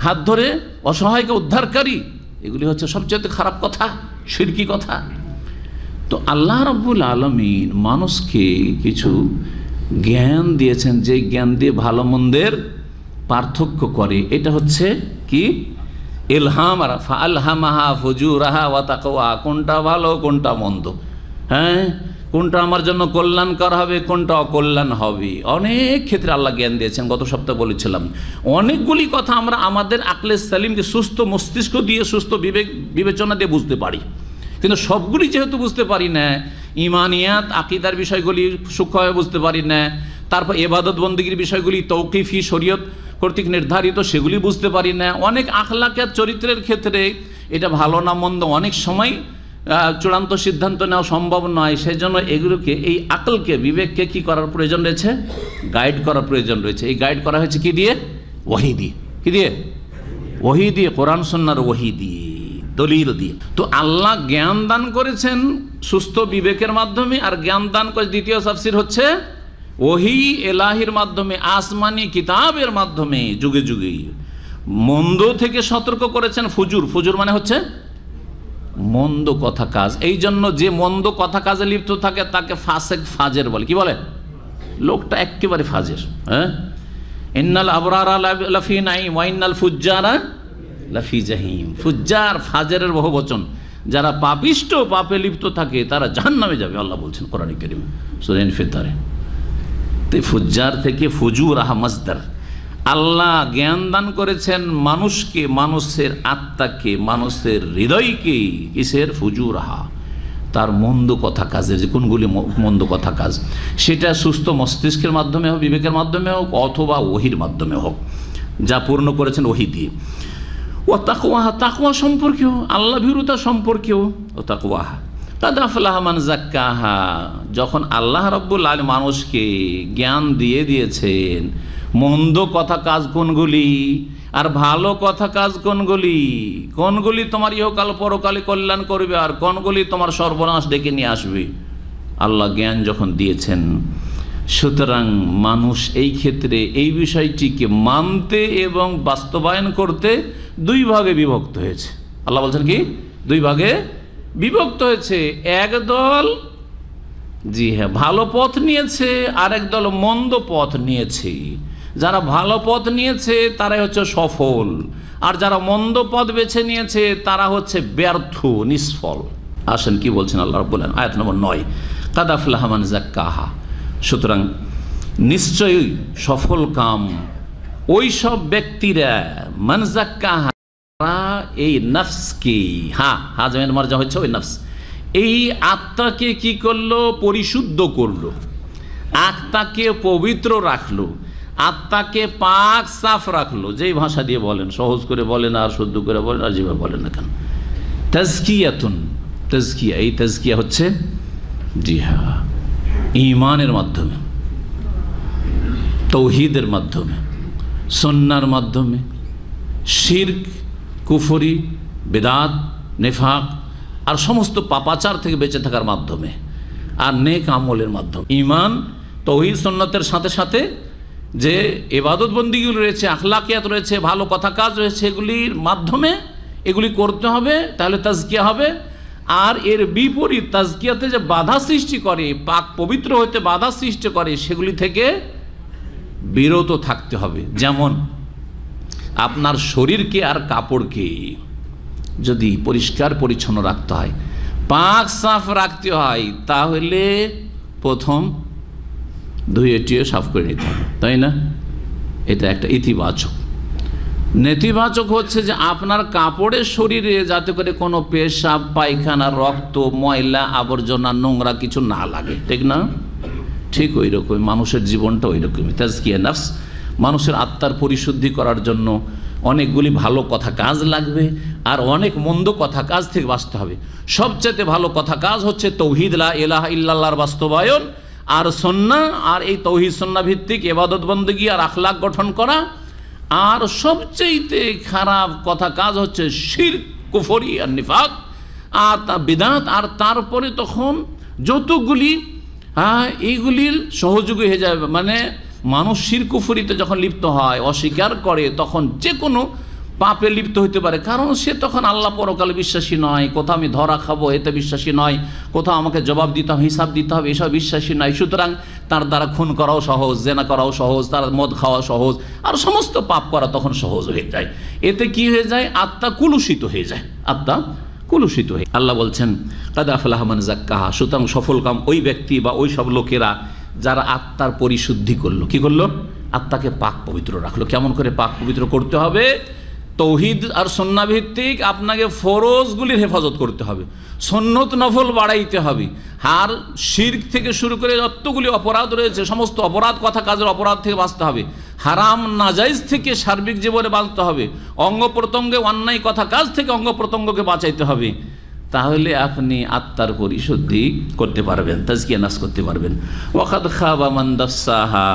হাত ধরে অসহায়কে উদ্ধারকারী, এগুলি হচ্ছে সবচেয়ে খারাপ কথা, শিরকি কথা। তো আল্লাহ রাব্বুল আলামিন মানুষকে কিছু জ্ঞান দিয়েছেন, যে জ্ঞান দিয়ে ভালো মন্দের পার্থক্য করে। এটা হচ্ছে কি? ইলহাম, আর ফাআলহামাহা ফুজুরাহা ওয়া তাকওয়া, কোনটা ভালো কোনটা মন্দ, হ্যাঁ, কোনটা আমার জন্য কল্যাণকর হবে কোনটা অকল্যাণ হবে। অনেক ক্ষেত্রে আল্লাহ জ্ঞান দিয়েছেন। গত সপ্তাহে বলেছিলাম অনেকগুলি কথা আমরা আমাদের আকলে সালিম দিয়ে, সুস্থ মস্তিষ্ক দিয়ে, সুস্থ বিবেক বিবেচনা দিয়ে বুঝতে পারি, কিন্তু সবগুলি যেহেতু বুঝতে পারি না, ইমানিয়াত আকিদার বিষয়গুলি সূক্ষ্মভাবে বুঝতে পারি না, তারপর ইবাদত বন্দেগীর বিষয়গুলি তৌকিফি শরীয়ত কর্তৃক নির্ধারিত, সেগুলি বুঝতে পারি না। অনেক আখলাকিয়াত চরিত্রের ক্ষেত্রে এটা ভালো না মন্দ অনেক সময় চূড়ান্ত সিদ্ধান্ত নেওয়া সম্ভব নয়। সেই জন্য এগুলোকে, এই আকলকে, বিবেককে কি করার প্রয়োজন রয়েছে? গাইড করার প্রয়োজন রয়েছে। এই গাইড করা হয়েছে কি দিয়ে? ওহী দিয়ে। কি দিয়ে? ওহী দিয়ে, কোরআন সুন্নাহর ওহী দিয়ে, দলিল দিয়ে। তো আল্লাহ জ্ঞান দান করেছেন সুস্থ বিবেকের মাধ্যমে, আর জ্ঞান দান করে দ্বিতীয় তাফসীর হচ্ছে ওহী এলাহির মাধ্যমে, আসমানি কিতাবের মাধ্যমে, যুগে যুগে মন্দ থেকে সতর্ক করেছেন। ফুজুর, ফুজুর মানে হচ্ছে মন্দ কথা কাজ। এই জন্য যে মন্দ কথা কাজে লিপ্ত থাকে তাকে ফাসেক, ফাজের বলে। কি বলে? লোকটা একেবারে ফাজের। হ্যাঁ, ইন্নাল আবরারা লাফি নাঈম ওয়া ইন্নাল ফুজ্জারা লাফি জাহিম। ফুজ্জার, ফাজেরের বহুবচন। যারা পাপিষ্ট, পাপে লিপ্ত থাকে তারা জাহান্নামে যাবে, আল্লাহ বলছেন কোরআনে কারীমে সূরা ইনফিতারে। তো ফুজ্জার থেকে ফুজুরাহা মাসদার। আল্লাহ জ্ঞান দান করেছেন মানুষকে, মানুষের আত্মাকে, মানুষের হৃদয়কে, কিসের? ফুজুরাহা, তার মন্দ কথা কাজের, যে কোনগুলি মন্দ কথা কাজ, সেটা সুস্থ মস্তিষ্কের মাধ্যমে হোক, বিবেকের মাধ্যমে হোক, অথবা ওহীর মাধ্যমে হোক, যা পূর্ণ করেছেন ওহী দিয়ে। ও তাকওয়াহা, তাকওয়া সম্পর্কেও, আল্লাহ ভীরুতা সম্পর্কেও। ও তাকওয়াহা কাদ আফলাহা মান যাক্কাহা। যখন আল্লাহ রাব্বুল আলামিন মানুষকে জ্ঞান দিয়ে দিয়েছেন মন্দ কথা কাজ কোনগুলি আর ভালো কথা কাজ কোনগুলি, কোনগুলি তোমার ইহকাল পরকালে কল্যাণ করবে আর কোনগুলি তোমার সর্বনাশ ডেকে নিয়ে আসবে, আল্লাহ জ্ঞান যখন দিয়েছেন, সুতরাং মানুষ এই ক্ষেত্রে এই বিষয়টিকে মানতে এবং বাস্তবায়ন করতে দুই ভাগে বিভক্ত হয়েছে। আল্লাহ বলছেন কি? দুই ভাগে বিভক্ত হয়েছে। একদল, জি হ্যাঁ, ভালো পথ নিয়েছে, আর একদল মন্দ পথ নিয়েছে। যারা ভালো পথ নিয়েছে তারাই হচ্ছে সফল, আর যারা মন্দ পথ বেছে নিয়েছে তারা হচ্ছে ব্যর্থ, নিষ্ফল। আসেন কি বলছেন আল্লাহ রাব্বুল আলামিন, আয়াত নম্বর 9, কাদ আফলাহা মান যাক্কাহা। সুতরাং নিশ্চয়ই সফল কাম ওই সব ব্যক্তিরা, মান যাক্কাহা, এই নফসকে, হাজমের মর্যা হচ্ছে ওই নফস, এই আত্মাকে কি করলো? পরিশুদ্ধ করলো, আত্মাকে পবিত্র রাখলো, আত্মাকে পাক সাফ রাখলো। যেই ভাষা দিয়ে বলেন, সহজ করে বলেন আর শুদ্ধ করে বলেন আর যেভাবে বলেন না কেন, তাজকিয়াতুন, তাজকিয়া, এই তাজকিয়া হচ্ছে জি হ্যাঁ ঈমানের মাধ্যমে, তৌহিদের মাধ্যমে, সুন্নাহর মাধ্যমে, শিরক, কুফরি, বেদাত, নেফাক আর সমস্ত পাপাচার থেকে বেঁচে থাকার মাধ্যমে, আর নেক আমলের মাধ্যমে। ঈমান, তৌহিদ, সুন্নাতের সাথে সাথে যে ইবাদত বন্দিগুলো রয়েছে, আখলাকিয়াত রয়েছে, ভালো কথা কাজ রয়েছে, এগুলির মাধ্যমে এগুলি করতে হবে, তাহলে তাজকিয়া হবে। আর এর বিপরীত তাজকিয়াতে যে বাধা সৃষ্টি করে, পাক পবিত্র হতে বাধা সৃষ্টি করে, সেগুলি থেকে বিরত থাকতে হবে। যেমন আপনার শরীরকে আর কাপড়কে যদি পরিষ্কার পরিচ্ছন্ন রাখতে হয়, পাক সাফ রাখতে হয়, তাহলে প্রথম ধুয়ে টুয়ে সাফ করে নিতে হবে, তাই না? এটা একটা ইতিবাচক। নেতিবাচক হচ্ছে যে আপনার কাপড়ের শরীরে যাতে করে কোনো পেশাব, পায়খানা, রক্ত, ময়লা, আবর্জনা, নোংরা কিছু না লাগে, ঠিক না? ঠিক ওই রকমই মানুষের জীবনটা ওই রকমই। তাজকিয়া নফস, মানুষের আত্মার পরিশুদ্ধি করার জন্য অনেকগুলি ভালো কথা কাজ লাগবে, আর অনেক মন্দ কথা কাজ থেকে বাঁচতে হবে। সবচেয়ে ভালো কথা কাজ হচ্ছে তৌহিদ, লা ইলাহা ইল্লাল্লাহর বাস্তবায়ন, আর সুন্নাহ, আর এই তৌহিদ সুন্নাহ ভিত্তিক ইবাদত বন্দেগী আর আখলাক গঠন করা। আর সবচেয়ে খারাপ কথা কাজ হচ্ছে শিরক, কুফরি আর নিফাক আর বিদআত। আর তারপরে তখন যতগুলি এইগুলির সহযোগী হয়ে যাবে, মানে মানুষ শিরক কুফরিতে যখন লিপ্ত হয়, অস্বীকার করে, তখন যে কোনো পাপে লিপ্ত হইতে পারে। কারণ সে তখন আল্লাহ পরকালে বিশ্বাসী নয়, কোথাও আমি ধরা খাবো এতে বিশ্বাসী নয়, কোথাও আমাকে জবাব দিতে হবে, হিসাব দিতে হবে, এসব বিশ্বাসী নয়। সুতরাং তার দ্বারা খুন করাও সহজ, জেনা করাও সহজ, তার মদ খাওয়া সহজ, আর সমস্ত পাপ করা তখন সহজ হয়ে যায়। এতে কি হয়ে যায়? আত্মা কুলুষিত হয়ে যায়, আত্মা কুলুষিত হয়ে। আল্লাহ বলছেন কাদ আফলাহা মান যাক্কাহা, সুতরাং সফলকাম ওই ব্যক্তি বা ওই সব লোকেরা যারা আত্মার পরিশুদ্ধি করলো। কি করলো? আত্মাকে পাক পবিত্র রাখলো। কেমন করে পাক পবিত্র করতে হবে? তৌহিদ আর সুন্নাহ ভিত্তিক আপনাকে ফরজগুলির হেফাজত করতে হবে, সুন্নত নফল বাড়াইতে হবে, আর শিরক থেকে শুরু করে যতগুলি অপরাধ রয়েছে সমস্ত অপরাধ, কথা কাজের অপরাধ থেকে বাঁচতে হবে, হারাম নাজাইজ থেকে সার্বিক জীবনে বাঁচতে হবে, অঙ্গ প্রত্যঙ্গে অন্যায় কথা কাজ থেকে অঙ্গ প্রত্যঙ্গকে বাঁচাইতে হবে। তাহলে আপনি আত্মার পরিশুদ্ধি করতে পারবেন, তাজকিয়া নফস করতে পারবেন। ওয়াকাদ খাবা মান দাসসাহা,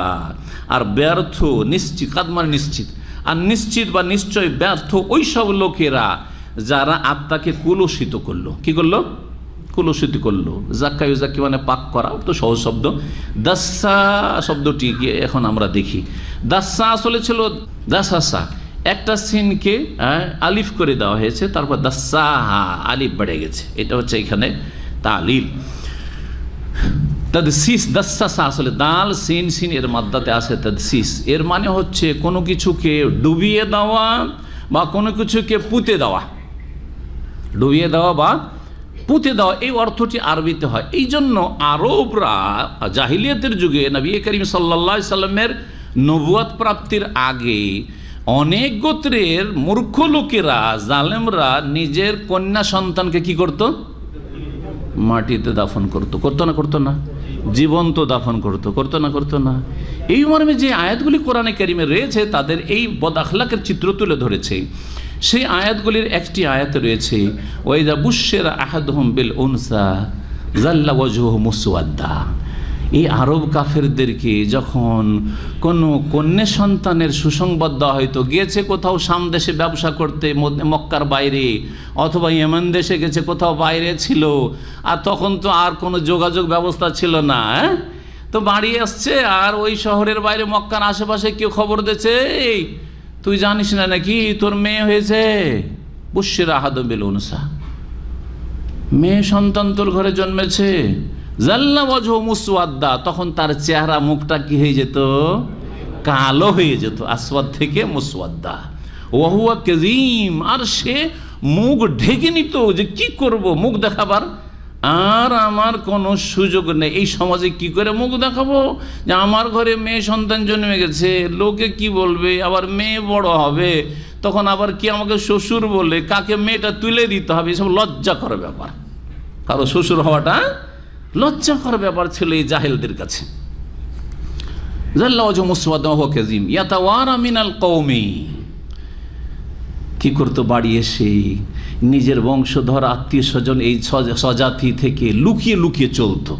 আর ব্যর্থ নিশ্চিত, কাদ মানে নিশ্চিত, আর নিশ্চিত বা নিশ্চয় ব্যর্থ ওই সব লোকেরা যারা আত্মাকে কুলুষিত করলো। কি করলো? কুলুষিত করলো। জাক্কা ইউজাক্কি মানে পাক করা, তো সহজ শব্দ। দাসসা শব্দটি এখন আমরা দেখি, দাসসা আসলে ছিল দাসাসা, একটা সিনকে আলিফ করে দেওয়া হয়েছে, তারপর দাসসাহা আলিফ বেড়ে গেছে, এটা হচ্ছে এখানে তালিল। তাদসিস, দাসসাসা আসলে দাল সিন, সিন এর মাদ্দাতে আছে তাদসিস। এর মানে হচ্ছে কোনো কিছুকে ডুবিয়ে দেওয়া বা কোনো কিছুকে পুঁতে দেওয়া, ডুবিয়ে দেওয়া বা পুঁতে দেওয়া, এই অর্থটি আরবিতে হয়। এই জন্য আরবরা জাহিলিয়াতের যুগে নবী করিম সাল্লাল্লাহু আলাইহি সাল্লামের নবুয়ত প্রাপ্তির আগে অনেক গোত্রের মূর্খ লোকেরা, জালেমরা নিজের কন্যা সন্তানকে কি করত? মাটিতে দাফন করত। করতো না? করতো না? জীবন্ত দাফন করতো। করতো না? করতো না? এই মর্মে যে আয়াতগুলি কোরআনে কারিমে রয়েছে তাদের এই বদ আখলাকের চিত্র তুলে ধরেছে। সেই আয়াতগুলির একটি আয়াতে রয়েছে ওয়াইদা বুশশিরা আহাদুহুম বিল উনসা যাল্লা ওয়াজহুহু মুসওয়াদ্দা। এই আরব কাফেরদেরকে যখন কোনো কন্যা সন্তানের সুসংবাদ দেওয়া হয়তো, গিয়েছে কোথাও শাম দেশে ব্যবসা করতে মক্কার বাইরে, অথবা ইয়েমেন দেশে গেছে, কোথাও বাইরে ছিল, আর তখন তো আর কোনো যোগাযোগ ব্যবস্থা ছিল না, তো বাড়ি আসছে, আর ওই শহরের বাইরে মক্কার আশেপাশে কেউ খবর দিয়েছে, এই তুই জানিস না নাকি তোর মেয়ে হয়েছে? বুশশিরা আহাদুহুম বিল উনসা, মেয়ে সন্তান তোর ঘরে জন্মেছে। জাল্লা ওয়াজহু মুসওয়াদ্দা, তখন তার চেহারা মুখটা কি হয়ে যেত? কালো হয়ে যেত, আসওয়াদ থেকে মুসওয়াদ্দা। ওয়া হুয়া কাযীম, আর সে মুখ ঢেকে নিত যে কি করব, মুখ দেখাবার আর আমার কোনো সুযোগ নেই। এই সমাজে কি করে মুখ দেখাবো যে আমার ঘরে মেয়ে সন্তান জন্মে গেছে, লোকে কি বলবে, আবার মেয়ে বড় হবে, তখন আবার কি আমাকে শ্বশুর বলে, কাকে মেয়েটা তুলে দিতে হবে, এসব লজ্জা করার ব্যাপার। কারো শ্বশুর হওয়াটা লজ্জা করার ব্যাপার ছিল এই জাহেলদের কাছে। জাল্লা ওয়াজহু মুসওয়াদ্দা ওয়া হুয়া কাযীম ইয়াতাওয়ারা মিনাল কওমি, কি করতো, বাড়ি এসে নিজের বংশধর আত্মীয় স্বজন এই স্বজাতি থেকে লুকিয়ে লুকিয়ে চলতো,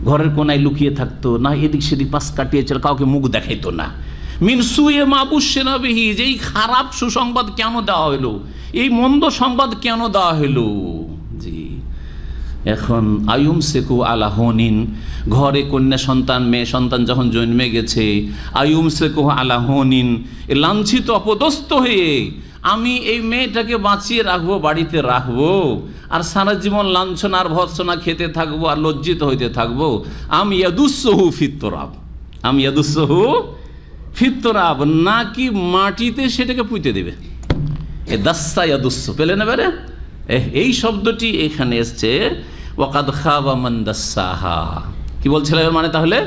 ঘরের কোনায় লুকিয়ে থাকতো, না এদিক সেদিক পাশ কাটিয়ে চল, কাউকে মুখ দেখাইতো না। মিনসুয়ে মাবুসেনাবিহি, যে এই খারাপ সুসংবাদ কেন দেওয়া হলো, এই মন্দ সংবাদ কেন দেওয়া হলো। জি, এখন আয়ুম সেকু আলাহনিন, ঘরে কন্যা সন্তান মেয়ে সন্তান যখন জন্মে গেছে, আয়ুম সেকু আলাহনিন, লাঞ্ছিত অপদস্থ হয়ে আমি এই মেয়েটাকে বাঁচিয়ে রাখবো, বাড়িতে রাখবো, আর সারা জীবন লাঞ্ছনা আর ভর্ৎসনা খেতে থাকবো আর লজ্জিত হইতে থাকবো। আমি ইয়াদুসহু ফিত্তরাব, আমি ইয়াদুসহু ফিত্তরাব, নাকি মাটিতে সেটাকে পুঁতে দেবে। এ দাস্সা ইয়াদুস্সু, পেলে না বেরে, এই শব্দটি এখানে এসছে, ওয়াকাদ খাবা মান দাস্সাহা। কি বলছিল এর মানে? তাহলে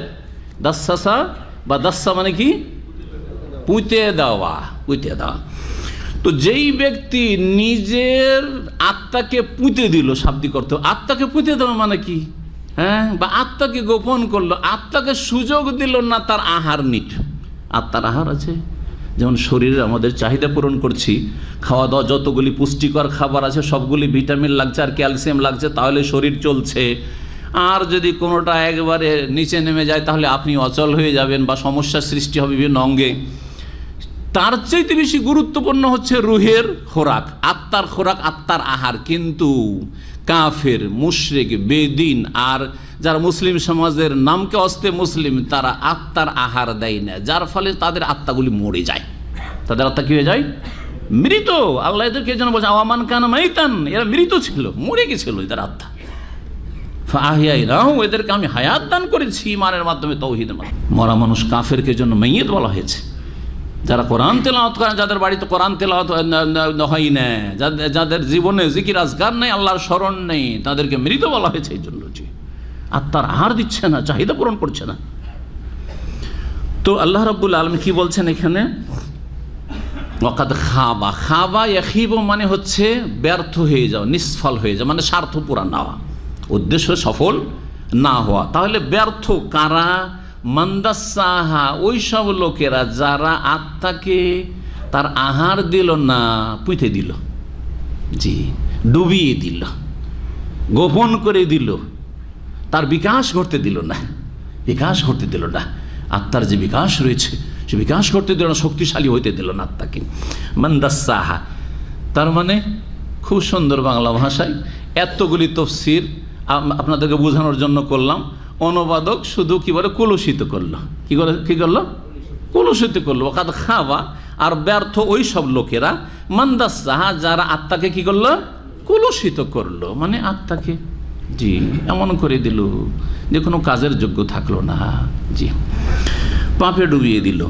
দাস্সাসা বা দাস্সা মানে কি? পুঁতে দেওয়া, পুঁতে দেওয়া। তো যেই ব্যক্তি নিজের আত্মাকে পুঁতে দিল, শাব্দিক অর্থ আত্মাকে পুঁতে দেওয়া মানে কি, হ্যাঁ, বা আত্মাকে গোপন করলো, আত্মাকে সুযোগ দিল না তার আহার নিট। আত্মার আহার আছে, যেমন শরীরে আমাদের চাহিদা পূরণ করছি, খাওয়া দাওয়া যতগুলি পুষ্টিকর খাবার আছে সবগুলি ভিটামিন লাগছে আর ক্যালসিয়াম লাগছে, তাহলে শরীর চলছে। আর যদি কোনোটা একবারে নিচে নেমে যায় তাহলে আপনি অচল হয়ে যাবেন বা সমস্যার সৃষ্টি হবে বিভিন্ন অঙ্গে। তার চাইতে বেশি গুরুত্বপূর্ণ হচ্ছে রুহের খোরাক, আত্মার খোরাক, আত্মার আহার। কিন্তু কাফের, মুশরিক, বেদিন আর যারা মুসলিম সমাজের নামকে অস্তে মুসলিম, তারা আত্মার আহার দেয় না, যার ফলে তাদের আত্মাগুলি মরে যায়। তাদের আত্মা কি হয়ে যায়? মৃত। আল্লাহ এদেরকে যেন বলছে আওয়ামান কানা মাইতান, এরা মৃত ছিল, মরে গেছিল এদের আত্মা। ফাহিয়াইনাহু, এদেরকে আমি হায়াত দান করেছি ইমানের মাধ্যমে, তাওহীদের মাধ্যমে। মরা মানুষ কাফেরকে জন্য মাইয়িত বলা হয়েছে। যারা কোরআন তেলাওয়াত করেন, যাদের বাড়িতে কোরআন তেলাওয়াত হয় না, যাদের জীবনে জিকির আজকার নেই, আল্লাহর স্মরণ নেই, তাদেরকে মৃত বলা হয়েছে। এই জন্য আত্মার আহার দিচ্ছে না, চাহিদা পূরণ করছে না। তো আল্লাহ রাব্বুল আলামিন কি বলছেন এখানে? ওয়াকাদ খাবা, খাবা ইয়াখিব মানে হচ্ছে ব্যর্থ হয়ে যাওয়া, নিষ্ফল হয়ে যাওয়া, মানে স্বার্থ পূরণ না হওয়া, উদ্দেশ্য সফল না হওয়া। তাহলে ব্যর্থ কারা? মান্দাসাহা, ওই সব লোকেরা যারা আত্মাকে তার আহার দিল না, পুঁতে দিল, জি, ডুবিয়ে দিল, গোপন করে দিল, তার বিকাশ ঘটতে দিল না, বিকাশ ঘটতে দিল না। আত্মার যে বিকাশ রয়েছে সে বিকাশ করতে দিল না, শক্তিশালী হইতে দিল না আত্মাকে। মান্দাসাহা তার মানে খুব সুন্দর বাংলা ভাষায় এতগুলি তফসির আপনাদেরকে বোঝানোর জন্য করলাম। অনুবাদক শুধু কি বলে? কলুষিত করলো। কি করলো? কলুষিত করলো। ওয়াকাদ খাবা, আর ব্যর্থ ওই সব লোকেরা, মান্দাসাহা যারা আত্মাকে কি করলো? কলুষিত করলো, মানে আত্মাকে জি এমন করে দিল যে কোনো কাজের যোগ্য থাকলো না, জি পাপে ডুবিয়ে দিল।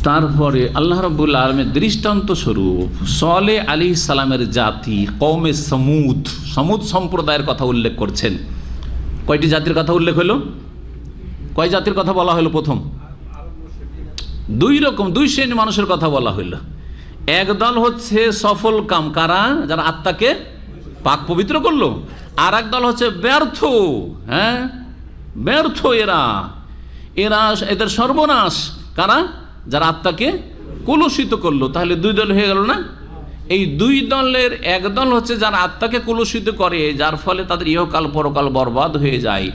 তারপরে আল্লাহ রাব্বুল আলামিন দৃষ্টান্ত স্বরূপ সালেহ আলাইহিস সালামের জাতি কওমে সমুদ, সমুদ সম্প্রদায়ের কথা উল্লেখ করছেন। কয়টি জাতির কথা উল্লেখ হলো? কয় জাতির কথা বলা হলো? প্রথম দুই রকম, দুই শ্রেণীর মানুষের কথা বলা হইল। একদল হচ্ছে সফল কাম, কারা? যারা আত্মাকে পাক পবিত্র করলো। আর এক দল হচ্ছে ব্যর্থ, হ্যাঁ ব্যর্থ, এদের সর্বনাশ। কারা? যারা আত্মাকে কলুষিত করলো। তাহলে দুই দল হয়ে গেল না? এই দুই দলের এক দল হচ্ছে যারা আত্মাকে কলুষিত করে, যার ফলে তাদের ইহকাল পরকাল বরবাদ হয়ে যায়।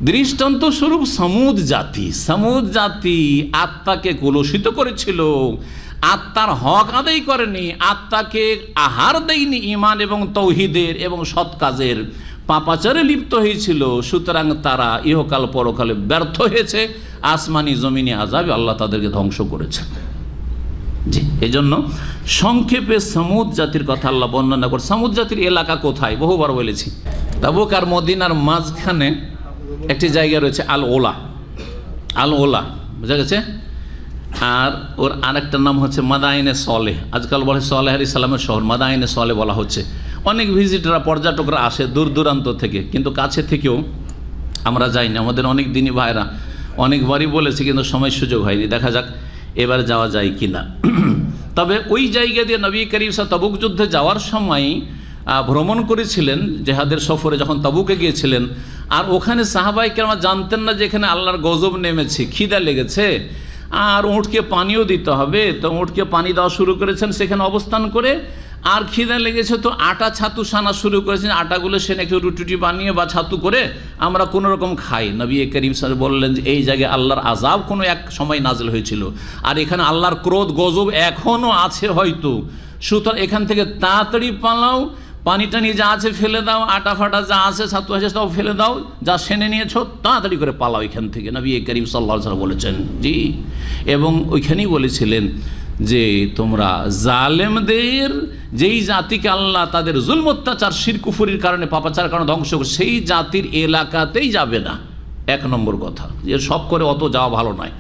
দৃষ্টান্ত স্বরূপ সমুদ জাতি, সমুদ জাতি আত্মাকে কলুষিত করেছিল, আত্মার হক আদায় করেনি, আত্মাকে আহার দেয়নি ঈমান এবং তৌহিদের এবং সৎ কাজের, পাপাচারে লিপ্ত হয়েছিল। সুতরাং তারা ইহকাল পরকালে ব্যর্থ হয়েছে, আসমানি জমিনি আযাবে আল্লাহ তাদেরকে ধ্বংস করেছে। জি, এই জন্য সংক্ষেপে সমুদ জাতির কথা আল্লাহ বর্ণনা করে। সমুদ জাতির এলাকা কোথায়? বহুবার বলেছি, তাবুক আর মদিনার মাঝখানে একটি জায়গা রয়েছে আল ওলা, আল ওলা, বুঝা গেছে। আর ওর আরেকটা নাম হচ্ছে মাদাইনে সলেহ, আজকাল বলে সলেহ আলাইহিস সালামের শহর, মাদাইনে সলেহ বলা হচ্ছে। অনেক ভিজিটররা, পর্যটকরা আসে দূর দূরান্ত থেকে, কিন্তু কাছে থেকেও আমরা যাইনি। আমাদের অনেক দিনই ভাইরা অনেকবারই বলেছি, কিন্তু সময় সুযোগ হয়নি। দেখা যাক এবার যাওয়া যায় কি না। তবে ওই জায়গা দিয়ে নবী করিম সাল্লাল্লাহু তাবুক যুদ্ধে যাওয়ার সময় ভ্রমণ করেছিলেন, জেহাদের সফরে যখন তাবুকে গিয়েছিলেন। আর ওখানে সাহাবায়ে কেরাম জানতেন না যে এখানে আল্লাহর গজব নেমেছে, খিদা লেগেছে। আর উঁটকে পানিও দিতে হবে। তো উঁটকে পানি দেওয়া শুরু করেছেন সেখানে অবস্থান করে। আর খিদে লেগেছে তো আটা ছাতু সানা শুরু করেছেন। আটাগুলো সে একটু রুটি বানিয়ে বা ছাতু করে আমরা কোনো রকম খাই। নবী করিম সাল্লাল্লাহু আলাইহি ওয়াসাল্লাম বললেন যে এই জায়গায় আল্লাহর আযাব কোনো এক সময় নাজিল হয়েছিল, আর এখানে আল্লাহর ক্রোধ গজব এখনও আছে হয়তো। সুতরাং এখান থেকে তাড়াতাড়ি পালাও, পানি টানি যা আছে ফেলে দাও, আটা ফাটা যা আছে ছাতু আছে তাও ফেলে দাও, যা সেনে নিয়েছো তাড়াতাড়ি করে পালাও এখান থেকে, নবী করিম সাল্লাল্লাহু আলাইহি ওয়াসাল্লাম বলেছেন। জি, এবং ওইখানেই বলেছিলেন যে তোমরা জালেমদের, যেই জাতিকে আল্লাহ তাদের জুলম অত্যাচার শিরক কুফরির কারণে পাপাচার কারণে ধ্বংস করে, সেই জাতির এলাকাতেই যাবে না। এক নম্বর কথা, যে সব করে অত যাওয়া ভালো নয়।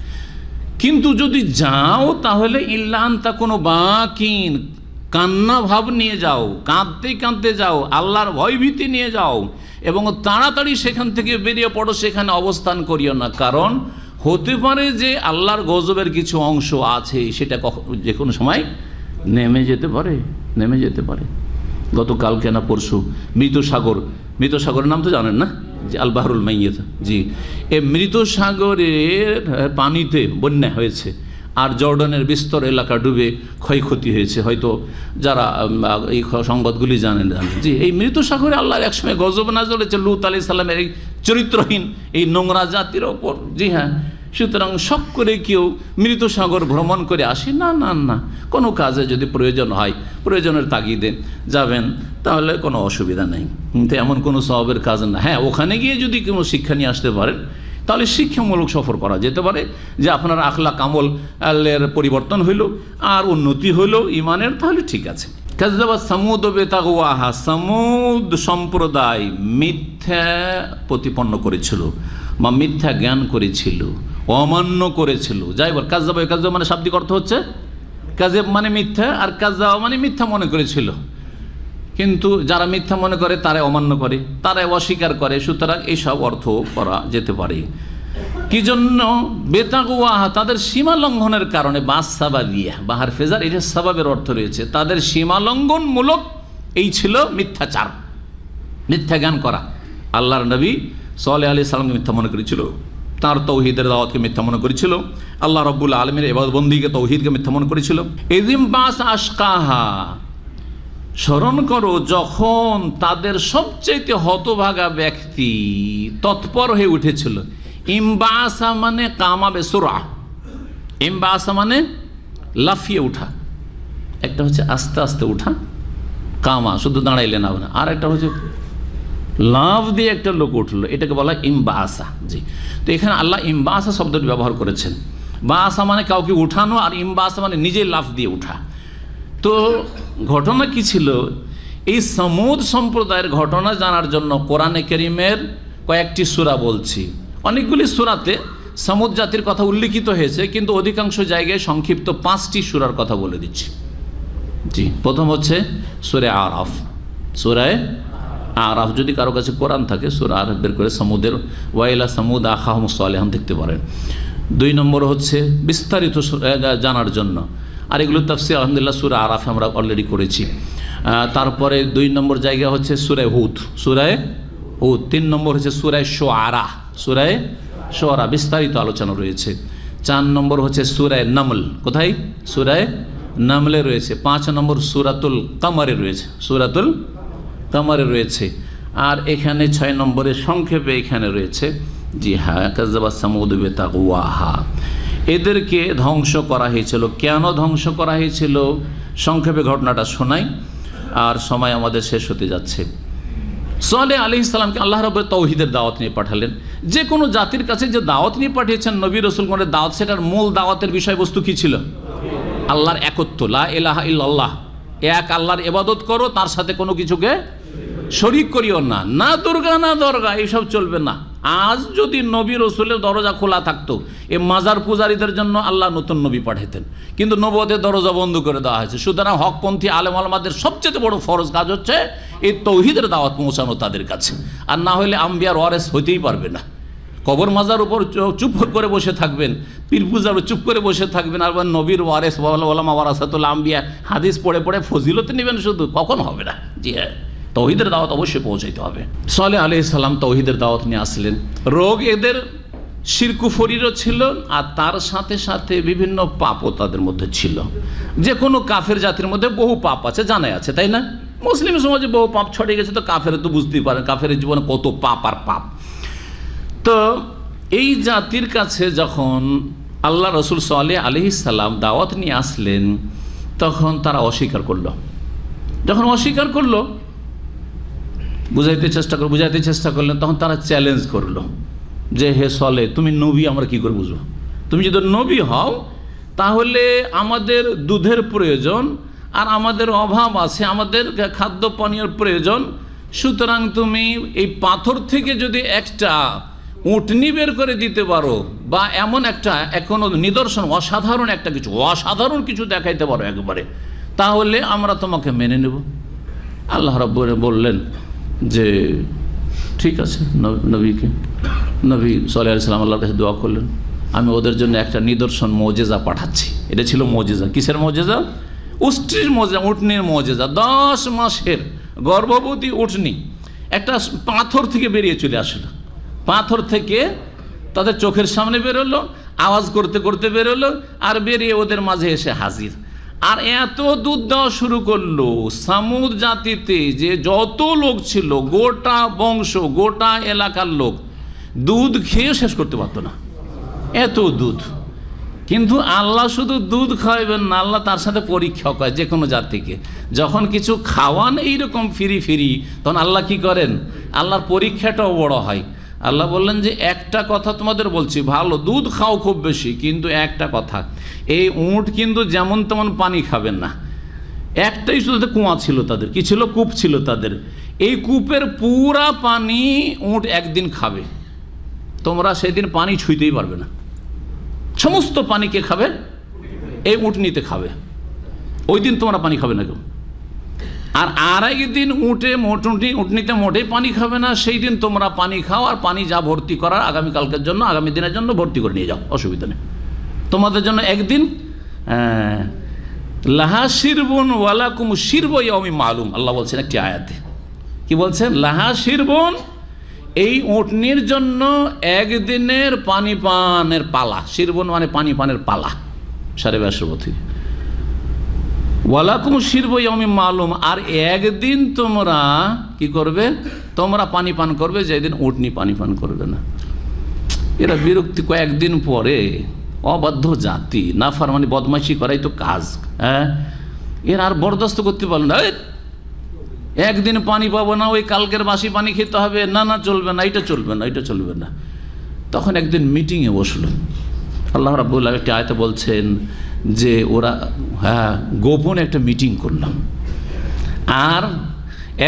কিন্তু যদি যাও তাহলে ইল্লান তা কোনো বাকিন, কান্না ভাব নিয়ে যাও, কাঁদতে কাঁদতে যাও, আল্লাহর ভয়ভীতি নিয়ে যাও, এবং তাড়াতাড়ি সেখান থেকে বেরিয়ে পড়ো, সেখানে অবস্থান করিও না। কারণ হতে পারে যে আল্লাহর গজবের কিছু অংশ আছে, সেটা যে কোনো সময় নেমে যেতে পারে। গতকালকে না পরশু মৃত সাগরের নাম তো জানেন না, যে আল বাহরুল মাইয়িত। জি, এই মৃত সাগরের পানিতে বন্যা হয়েছে, আর জর্ডানের বিস্তর এলাকা ডুবে ক্ষয়ক্ষতি হয়েছে। হয়তো যারা এই সংবাদগুলি জানেন। জি, এই মৃত সাগরে আল্লাহর একসময় গজব নাযিল হয়েছে লূত আলাইহিস সালামের এই চরিত্রহীন এই নোংরা জাতির ওপর। জি হ্যাঁ, সুতরাং শখ করে কেউ মৃত সাগর ভ্রমণ করে আসে না, কোনো কাজে যদি প্রয়োজন হয়, প্রয়োজনের তাগিদে যাবেন, তাহলে কোনো অসুবিধা নেই। কিন্তু এমন কোনো সওয়াবের কাজ না। হ্যাঁ, ওখানে গিয়ে যদি কোনো শিক্ষা নিয়ে আসতে পারেন তাহলে শিক্ষামূলক সফর করা যেতে পারে, যে আপনার আখলাক আমলের পরিবর্তন হইল আর উন্নতি হইল ইমানের, তাহলে ঠিক আছে। কাযযাবা সামুদ বিতাগওয়াহা, সামুদ সম্প্রদায় মিথ্যা প্রতিপন্ন করেছিল বা মিথ্যা জ্ঞান করেছিল, অমান্য করেছিল। যাই বল, কাযযাবা মানে শাব্দিক অর্থ হচ্ছে কাযেব মানে মিথ্যা, আর কাযযাবা মানে মিথ্যা মনে করেছিল। কিন্তু যারা মিথ্যা মনে করে তারাই অমান্য করে, তারাই অস্বীকার করে। সুতরাং এইসব অর্থ করা যেতে পারে। কি জন্য? বেতাগুয়াহা, তাদের সীমা লঙ্ঘনের কারণে। বাসাবাবিয়া বাহার ফেজার, এটা সাবাবের অর্থ রয়েছে। তাদের সীমা লঙ্ঘনমূলক এই ছিল মিথ্যাচার, মিথ্যা জ্ঞান করা। আল্লাহর নবী সাল্লাল্লাহু আলাইহি সাল্লামকে মিথ্যা মনে করেছিল, তার তৌহিদের দাওয়াতকে মিথ্যা মনে করেছিল, আল্লাহ রাব্বুল আলামিনের ইবাদত বন্দেগীকে তৌহিদকে মিথ্যা মনে করেছিল। ইযিম বাস আশকাহা, স্মরণ করো যখন তাদের সবচেয়ে হতভাগা ব্যক্তি তৎপর হয়ে উঠেছিল। ইমবাসা মানে কামা বেসুরা, ইমবাসা মানে লাফিয়ে উঠা। একটা হচ্ছে আস্তে আস্তে উঠা, কামা শুধু দাঁড়াইলে না, আর একটা হচ্ছে লাভ দিয়ে একটা লোক উঠলো, এটাকে বলা ইমবাসা। জি, তো এখানে আল্লাহ ইমবাসা শব্দটি ব্যবহার করেছেন। বাসা মানে কাউকে উঠানো, আর ইমবাসা মানে নিজে লাফ দিয়ে উঠা। তো ঘটনা কি ছিল? এই সামুদ সম্প্রদায়ের ঘটনা জানার জন্য কোরআনে কারীমের কয়েকটি সূরা বলছি। অনেকগুলি সূরাতে সামুদ জাতির কথা উল্লেখিত হয়েছে, কিন্তু অধিকাংশ জায়গায় সংক্ষিপ্ত 5টি সূরার কথা বলে দিচ্ছি। জি, প্রথম হচ্ছে সূরা আরাফ। সূরা আরাফ, যদি কারো কাছে কোরআন থাকে সূরা আরাফ বের করে সামুদের ওয়াইলা সামুদ আখাহুম সালেহান দেখতে পারেন। 2 নম্বর হচ্ছে বিস্তারিত জানার জন্য, আর এগুলো তাফসীর আলহামদুলিল্লাহ সূরা আরাফে আমরা অলরেডি করেছি। তারপরে 2 নম্বর জায়গা হচ্ছে সূরা হুদ, 3 নম্বর হচ্ছে সূরা শুআরা, বিস্তারিত আলোচনা রয়েছে। 4 নম্বর হচ্ছে সূরা নামল, কোথায়? সূরা নামলে রয়েছে। 5 নম্বর সূরাতুল কামারে রয়েছে। আর এখানে 6 নম্বরে সংক্ষেপে এখানে রয়েছে, জি হ্যাঁ, কাযযাবা সামুদ বিতাগওয়াহা, এদেরকে ধ্বংস করা হয়েছিল। কেন ধ্বংস করা হয়েছিল সংক্ষেপে ঘটনাটা শোনাই, আর সময় আমাদের শেষ হতে যাচ্ছে। সালেহ আলাইহিস সালামকে আল্লাহ রাব্বুল তাওহীদের দাওয়াত নিয়ে পাঠালেন। যে কোনো জাতির কাছে যে দাওয়াত নিয়ে পাঠিয়েছেন নবী রাসূলগণের দাওয়াত, সেটার মূল দাওয়াতের বিষয়বস্তু কি ছিল? আল্লাহর একত্ব, লা ইলাহা ইল্লাল্লাহ, এক আল্লাহর ইবাদত করো, তার সাথে কোনো কিছুকে শরীক করিও না, না দুর্গা না দরগা, এইসব চলবে না। আজ যদি নবী রসুলের দরজা খোলা থাকতো, এই মাজার পূজারীদের জন্য আল্লাহ নতুন নবী পাঠাতেন, কিন্তু নবুয়তের দরজা বন্ধ করে দেওয়া হয়েছে। সুতরাং হকপন্থী আলেম ওলামাদের সবচেয়ে বড় ফরজ কাজ হচ্ছে এই তৌহিদের দাওয়াত পৌঁছানো তাদের কাছে, আর না হলে আম্বিয়ার ওয়ারেস হইতেই পারবে না। কবর মাজার উপর চুপ করে বসে থাকবেন, পীর পূজার চুপ করে বসে থাকবেন, আর নবীর ওয়ারেস ওলামা ওয়ারাসাতুল আম্বিয়া হাদিস পড়ে পড়ে ফজিলতে নেবেন শুধু, কখন হবে না। জি হ্যাঁ, তৌহিদের দাওয়াত অবশ্যই পৌঁছাইতে হবে। সালেহ আলাইহিস সালাম তৌহিদের দাওয়াত নিয়ে আসলেন। রোগ এদের শিরকুফরিরও ছিল, আর তার সাথে সাথে বিভিন্ন পাপও তাদের মধ্যে ছিল। যে কোনো কাফের জাতির মধ্যে বহু পাপ আছে, জানাই আছে, তাই না? মুসলিম সমাজে বহু পাপ ছড়িয়ে গেছে, তো কাফের তো বুঝতেই পারেন কাফের জীবনে কত পাপ আর পাপ। তো এই জাতির কাছে যখন আল্লাহ রসুল সালেহ আলাইহিস সালাম দাওয়াত নিয়ে আসলেন, তখন তারা অস্বীকার করলো। যখন অস্বীকার করলো, বুঝাইতে চেষ্টা করলেন, তখন তারা চ্যালেঞ্জ করলো যে হে সালেহ, তুমি নবী, আমরা কি করে বুঝবো? তুমি যদি নবী হও তাহলে আমাদের দুধের প্রয়োজন, আর আমাদের অভাব আছে, আমাদের খাদ্য পানীয়ের প্রয়োজন। সুতরাং তুমি এই পাথর থেকে যদি একটা উটনি বের করে দিতে পারো, বা এমন একটা কোনো নিদর্শন, অসাধারণ কিছু দেখাইতে পারো একবারে, তাহলে আমরা তোমাকে মেনে নেব। আল্লাহ রাব্বুল বললেন যে ঠিক আছে। নবী সাল্লাল্লাহু আলাইহি ওয়াসাল্লাম আল্লাহর কাছে দোয়া করলেন, আমি ওদের জন্য একটা নিদর্শন মুজিজা পাঠাচ্ছি। এটা ছিল মুজিজা। কিসের মুজিজা? উষ্ট্রির মুজিজা, উটনির মুজিজা। 10 মাসের গর্ভবতী উটনি একটা পাথর থেকে বেরিয়ে চলে আসলো। পাথর থেকে তাদের চোখের সামনে বেরোলো, আওয়াজ করতে করতে বেরোলো, আর বেরিয়ে ওদের মাঝে এসে হাজির। আর এত দুধ দেওয়া শুরু করলো, সামুদ জাতিতে যে যত লোক ছিল, গোটা বংশ, গোটা এলাকার লোক দুধ খেয়ে শেষ করতে পারতো না, এত দুধ। কিন্তু আল্লাহ শুধু দুধ খাওয়াবেন না, আল্লাহ তার সাথে পরীক্ষা করে যে কোনো জাতিকে। যখন কিছু খাওয়ান এইরকম ফিরি, তখন আল্লাহ কি করেন? আল্লাহর পরীক্ষাটাও বড় হয়। আল্লাহ বললেন যে একটা কথা তোমাদের বলছি, ভালো দুধ খাও খুব বেশি, কিন্তু একটা কথা, এই উট কিন্তু যেমন তেমন পানি খাবেন না। একটাই শুধু কুয়া ছিল তাদের, কি ছিল? কূপ ছিল তাদের। এই কূপের পুরা পানি উট একদিন খাবে, তোমরা সেদিন পানি ছুঁইতেই পারবে না। সমস্ত পানি কে খাবে? এই উটনিতে খাবে। ওই দিন তোমরা পানি খাবে না কেউ। আর আরেকদিন উটনিতে মোটেই পানি খাবে না, সেই দিন তোমরা পানি খাও, আর পানি যা ভর্তি করার আগামীকালকের জন্য, আগামী দিনের জন্য ভর্তি করে নিয়ে যাও, অসুবিধা নেই। তোমাদের জন্য একদিন লাহা শিরবুন ওয়ালাকুম শিরব ইয়াউমিন মালুম, আল্লাহ বলছেন একটি আয়াতে। কি বলছেন? লাহা শিরবুন, এই উটনির জন্য একদিনের পানি পানের পালা। শিরবুন মানে পানি পানের পালা, 22.5 থেকে। ওয়ালাকুম শিরব ইয়াউমিন মালুম, আর একদিন তোমরা কি করবে? তোমরা পানি পান করবে, যেদিন উটনি পানি পান করবে না। এরা বিরক্তি, কয়েকদিন পরে অবাধ্য জাতি, নাফরমানি, বদমাইশি করাই তো কাজ। হ্যাঁ, এরা আর বরদাস্ত করতে পারল না। একদিন পানি পাবো না, ওই কালকের বাসি পানি খেতে হবে, না চলবে না, এটা চলবে না, এটা চলবে না। তখন একদিন মিটিংয়ে বসলো। আল্লাহ রাব্বুল আলামিন একটি আয়াতে বলছেন যে ওরা গোপনে একটা মিটিং করলাম, আর